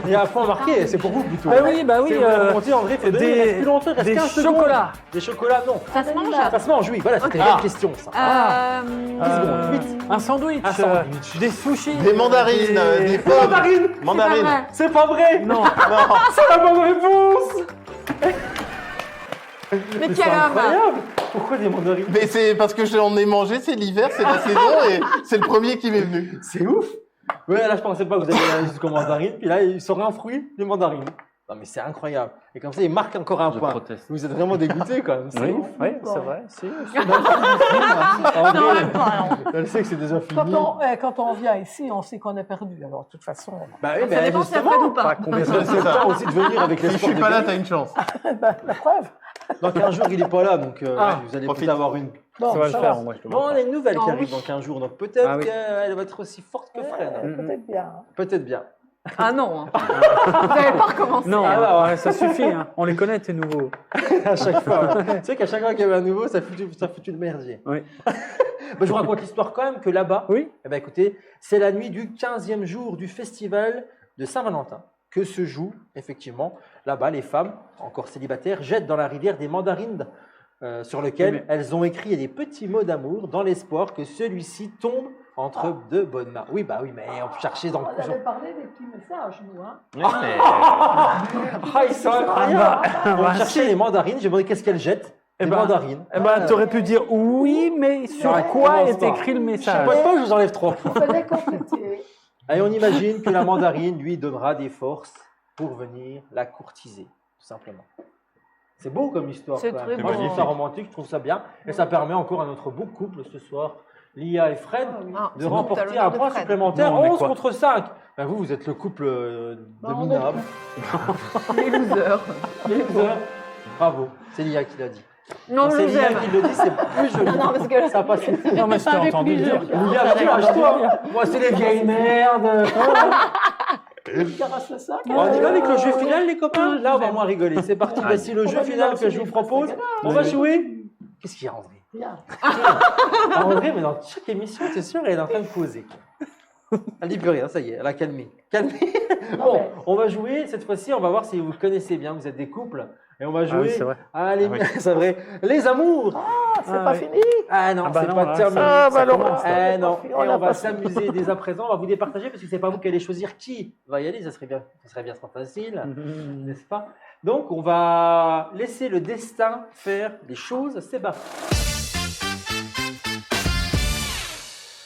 Il y a un point marqué, c'est pour vous plutôt. Ah oui, bah oui. C'est vous la frontière, André, faut donner, il reste plus longtemps, il reste des 15 secondes. chocolats. Des chocolats, non. Ça se mange. Ça se mange, oui, voilà, c'était Ok. une bonne question, ça. Ah. 10 secondes, vite. Un sandwich. Un sandwich. Des sushis. Des mandarines, des pommes. Mandarine. Mandarines. vrai. C'est pas vrai. Non. Non. C'est la bonne réponse. Mais C'est quel homme. incroyable. Pourquoi des mandarines? Mais c'est parce que j'en ai mangé, c'est l'hiver, c'est la saison et c'est le premier qui m'est venu. C'est ouf. Ouais, là, je pensais pas que vous alliez aller jusqu'aux mandarines. Puis là, il sort un fruit, les mandarines. Non, mais c'est incroyable. Et comme ça, il marque encore un point. proteste. Vous êtes vraiment dégoûté quand même. C'est Oui, ouf. oui, c'est vrai. Si. André, elle sait que c'est déjà fini. Quand on vient ici, on sait qu'on est perdu. Alors, de toute façon, Bah oui, Ça dépend si c'est vrai ou pas. Combien ça fait de temps aussi de venir avec les Si je suis pas là, t'as une chance. bah, la preuve. Dans 15 jours, il est pas là, donc Ah, vous allez profite. peut-être avoir une. Bon, Ça va le ça faire, va. moi je te Bon, on vois. a une nouvelle qui Ah, arrive oui. dans 15 jours, donc peut-être Ah oui. qu'elle va être aussi forte que Fred. Peut-être bien. Peut-être bien. Ah non. Vous n'avez pas recommencé. Non, Ah, alors, bah, ouais, ça suffit. Hein. On les connaît, tes nouveaux. À chaque fois. Tu sais qu'à chaque fois qu'il y avait un nouveau, ça foutu le merdier. Oui. Bah, je vous raconte l'histoire quand même que là-bas, Oui. eh ben, écoutez, c'est la nuit du 15e jour du festival de Saint-Valentin que se joue effectivement là-bas. Les femmes, encore célibataires, jettent dans la rivière des mandarines sur lesquelles Oui, elles ont écrit des petits mots d'amour dans l'espoir que celui-ci tombe entre deux bonnes mains. Oui, bah oui, mais on peut chercher dans On avait parlé des petits messages, nous. Hein. Ah, ils sont incroyables. On bah, cherchait les mandarines, j'ai demandé qu'est-ce qu'elles jettent. Eh Des ben, mandarines. Eh ben, t'aurais pu dire oui, mais sur Ouais, quoi commence est pas. écrit le Je message sais pas, je vous enlève 3 points. Il fallait compléter. Et on imagine que la mandarine lui donnera des forces pour venir la courtiser, tout simplement. C'est beau comme histoire. C'est quand très même. Moi, je beau. trouve ça romantique, je trouve ça bien. Et ça permet encore à notre beau couple ce soir, Lia et Fred, Ah, de c'est bon, remporter t'as l'honneur un de point Fred. supplémentaire. Non, mais 11 quoi contre 5. Ben vous êtes le couple de Bah, on est- minables. Les losers. Bravo, c'est Lia qui l'a dit. Non, Quand je c'est vous Lia aime. qui le dit, c'est plus joli. Non, parce que Ça passe. Non, mais je t'ai entendu dire. Lia, vas-y, lâche-toi. Moi, c'est les vieilles merdes. Il caresse le sac. On y va avec le jeu final, les copains? Là, on va moins rigoler. C'est parti. Voici le On jeu va final lancer que je vous des propose. phrases. On va jouer. Qu'est-ce qu'il y a, André? Bien. Ah, André, mais dans chaque émission, t'es sûr, elle est en train de poser. Elle dit plus rien, ça y est, elle a calmé. Calmé. Bon, mais- on va jouer. Cette fois-ci, on va voir si vous connaissez bien. Vous êtes des couples. Et on va Ah jouer. oui, c'est vrai. Ah, les... Ah oui. c'est vrai. Les amours. Ah, c'est pas oui. fini. Ah non, Ah bah c'est non, pas là, terminé. ça- Ah, bah alors, commence, ça, Eh c'est non, pas fini. et On on a va pas s'amuser dès à présent. On va vous départager parce que c'est pas vous qui allez choisir qui va y aller. Ça serait bien trop facile, n'est-ce pas? Donc, on va laisser le destin faire les choses. C'est parti.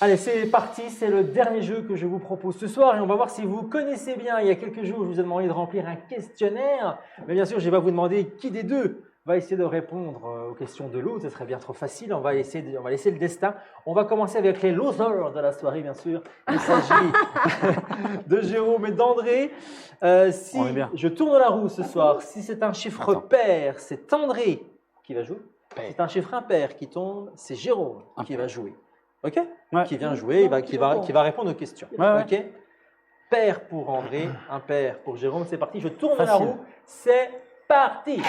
Allez, c'est parti. C'est le dernier jeu que je vous propose ce soir et on va voir si vous connaissez bien. Il y a quelques jours, je vous ai demandé de remplir un questionnaire, mais bien sûr, je vais pas vous demander qui des deux va essayer de répondre aux questions de l'autre. Ce serait bien trop facile. On va laisser le destin. On va commencer avec les losers de la soirée, bien sûr. Il s'agit de Jérôme et d'André. Si On est bien. je tourne la roue ce soir, si c'est un chiffre pair, c'est André qui va jouer. Si c'est un chiffre impair qui tombe, c'est Jérôme qui va jouer. OK? Ouais. Qui vient jouer, qui va répondre aux questions. Ouais. OK? Pair pour André, impair pour Jérôme. C'est parti. Je tourne la Facile. roue. C'est parti.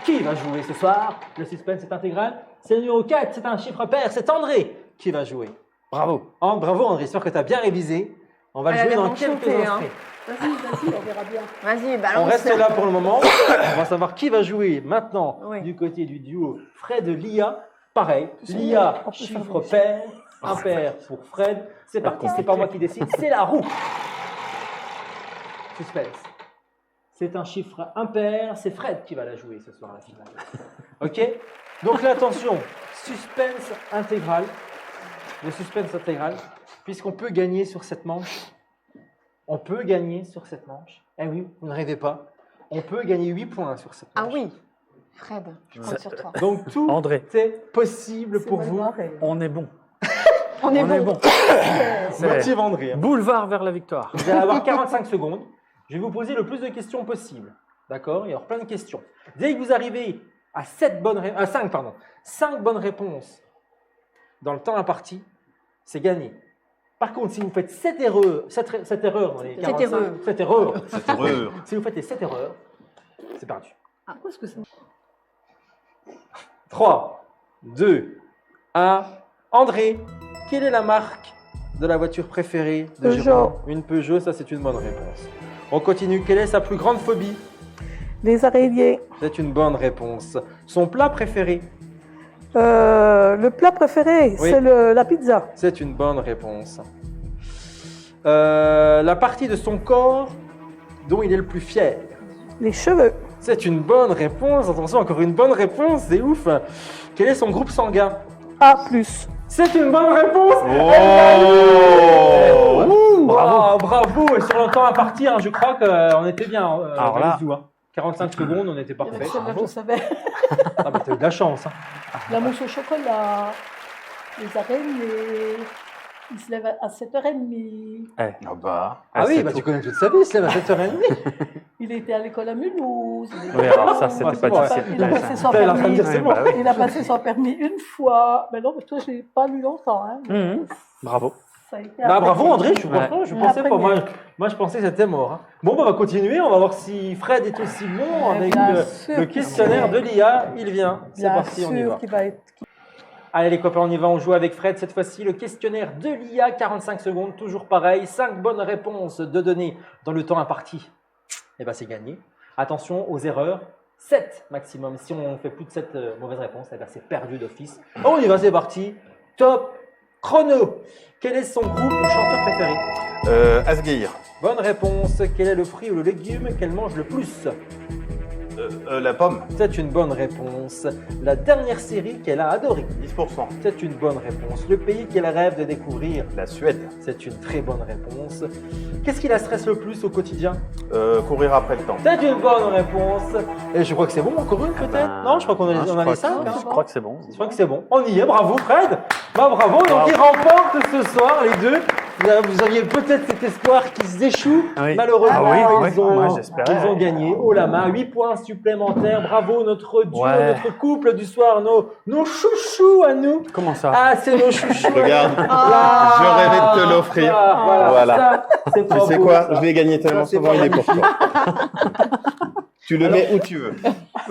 Qui va jouer ce soir? Le suspense est intégral. C'est le numéro 4, c'est un chiffre pair, c'est André qui va jouer. Bravo. Bravo André, j'espère que tu as bien révisé. On va le Elle jouer a dans bien quelques chanté, instants. hein. Vas-y, on verra bien. Vas-y, On balance. reste là pour le moment. On va savoir qui va jouer maintenant Oui. du côté du duo Fred-Lia. Pareil, sais, Lia, on peut faire chiffre des pair, impair pour Fred. C'est parti, c'est pas moi qui décide, c'est la roue. Suspense. C'est un chiffre impair, c'est Fred qui va la jouer ce soir à la finale. Ok? Donc là, attention, suspense intégral. Le suspense intégral, puisqu'on peut gagner sur cette manche. On peut gagner sur cette manche. Eh oui, vous ne rêvez pas. On peut gagner 8 points sur cette Ah manche. oui, Fred, je compte sur toi. Donc tout André. est possible C'est pour mal vous. barré. On est bon. On est bon. C'est Motive André. boulevard vers la victoire. Vous allez avoir 45 secondes. Je vais vous poser le plus de questions possible. D'accord? Il y aura plein de questions. Dès que vous arrivez à 5 bonnes réponses dans le temps imparti, c'est gagné. Par contre, si vous faites 7 erreurs dans les 45, 7 erreurs, Cette erreur. si vous faites les 7 erreurs, c'est perdu. Ah, qu'est-ce que c'est? 3, 2, 1. André, quelle est la marque de la voiture préférée de Peugeot. Jérôme? Une Peugeot, ça c'est une bonne réponse. On continue. Quelle est sa plus grande phobie? Les araignées. C'est une bonne réponse. Son plat préféré? Le plat préféré, Oui. c'est la pizza. C'est une bonne réponse. La partie de son corps dont il est le plus fier? Les cheveux. C'est une bonne réponse. Attention, encore une bonne réponse, c'est ouf. Quel est son groupe sanguin? A+. C'est une bonne réponse. Oh Bravo. Et sur le temps à partir, je crois qu'on était bien. Alors là- Bisous, hein. 45 secondes, on était parfait. Celle-là, je savais. Ah bah t'as eu de la chance. Hein. La mousse au chocolat. Les araignées. Il se lève à 7h30. Ah bah. Ah oui, c'est bah tout. tu connais toute sa vie, il se lève à 7h30. Il était à l'école à Mulhouse. Oui, alors ça, c'était Ouais, c'est pas bon, difficile. Il a Ouais, passé ça. son Là, il est en train de permis. dire c'est Ouais, bon. bah oui. Il a passé son permis une fois. Mais non, mais toi, je l'ai pas lu longtemps. Hein. Mhm. Bravo. Ça a été Bah, après. bravo André, je Ouais. pensais pas. Après, Moi je pensais que c'était mort. Hein. Bon, bah, on va continuer, on va voir si Fred est aussi bon Ouais, avec bien le sûr. questionnaire de l'IA. Il vient. C'est Bien parti, on y sûr va. qu'il va être. Allez les copains, on y va, on joue avec Fred cette fois-ci. Le questionnaire de l'IA, 45 secondes, toujours pareil. 5 bonnes réponses de données dans le temps imparti. Et ben c'est gagné. Attention aux erreurs. 7 maximum. Si on fait plus de 7 mauvaises réponses, eh ben c'est perdu d'office. On y va, c'est parti. Top chrono. Quel est son groupe ou chanteur préféré? Asgeir. Bonne réponse. Quel est le fruit ou le légume qu'elle mange le plus? La pomme. C'est une bonne réponse. La dernière série qu'elle a adorée? 10%. C'est une bonne réponse. Le pays qu'elle rêve de découvrir? La Suède. C'est une très bonne réponse. Qu'est-ce qui la stresse le plus au quotidien? Courir après le temps. C'est une bonne réponse. Et je crois que c'est bon, encore une peut-être? Ben, Non, je crois qu'on a, je on a crois les 5. que- Je crois que c'est bon. Je crois que c'est bon. On y est, bravo Fred. Bah, bravo, donc Bravo. ils remportent ce soir les deux. Vous aviez peut-être cet espoir qu'ils échouent. Oui. Malheureusement, Ah oui, ils, ont, moi, j'espérais. ils ont gagné. Oh la main, 8 points supplémentaires. Bravo notre duo, Ouais. notre couple du soir, nos chouchous à nous. Comment ça? Ah, c'est nos chouchous. Regarde. Ah, Je rêvais de te l'offrir. Voilà. Ça, c'est pas Tu sais beau, quoi? ça. Je l'ai gagné tellement Ça, c'est souvent, pas il est pour toi. Tu le mets où tu veux.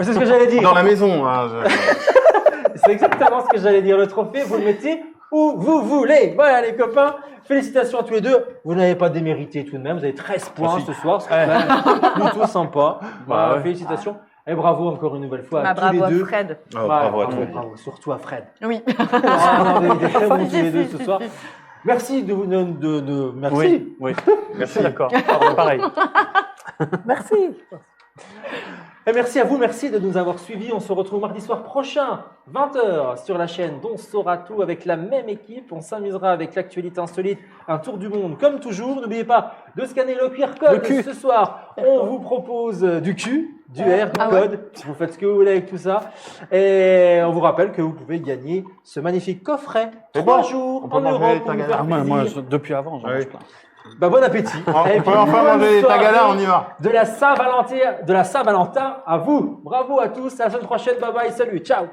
C'est ce que j'allais dire. Dans la maison. Hein, C'est exactement ce que j'allais dire. Le trophée, vous le mettez où vous voulez. Voilà les copains. Félicitations à tous les deux. Vous n'avez pas démérité tout de même. Vous avez 13 points Merci. ce soir. C'est quand même plutôt sympa. Voilà, ouais. Félicitations. Et bravo encore une nouvelle fois à Bah, tous bravo les à deux. Fred. Oh, Ouais, bravo à toi. bravo, surtout à Fred. Oui. Ah, non, vous êtes très bons tous les deux ce soir. Merci merci. Oui, oui. Je suis d'accord. Pardon, pareil. Merci. Et merci à vous, merci de nous avoir suivis. On se retrouve mardi soir prochain, 20h, sur la chaîne d'On saura tout avec la même équipe. On s'amusera avec l'actualité insolite, un tour du monde comme toujours. N'oubliez pas de scanner le QR code. Le cul. Ce soir, on vous propose du cul, du R, du code, si vous faites ce que vous voulez avec tout ça. Et on vous rappelle que vous pouvez gagner ce magnifique coffret. C'est 3 bon, jours on peut en manger Europe pour ta vous galère. faire Moi, plaisir. depuis avant, j'en mange plein. Bah, bon appétit. On Et peut puis, enfin bonne manger ta soirée galère, on y va. de la Saint-Valentin à vous. Bravo à tous. À la semaine prochaine. Bye bye. Salut. Ciao.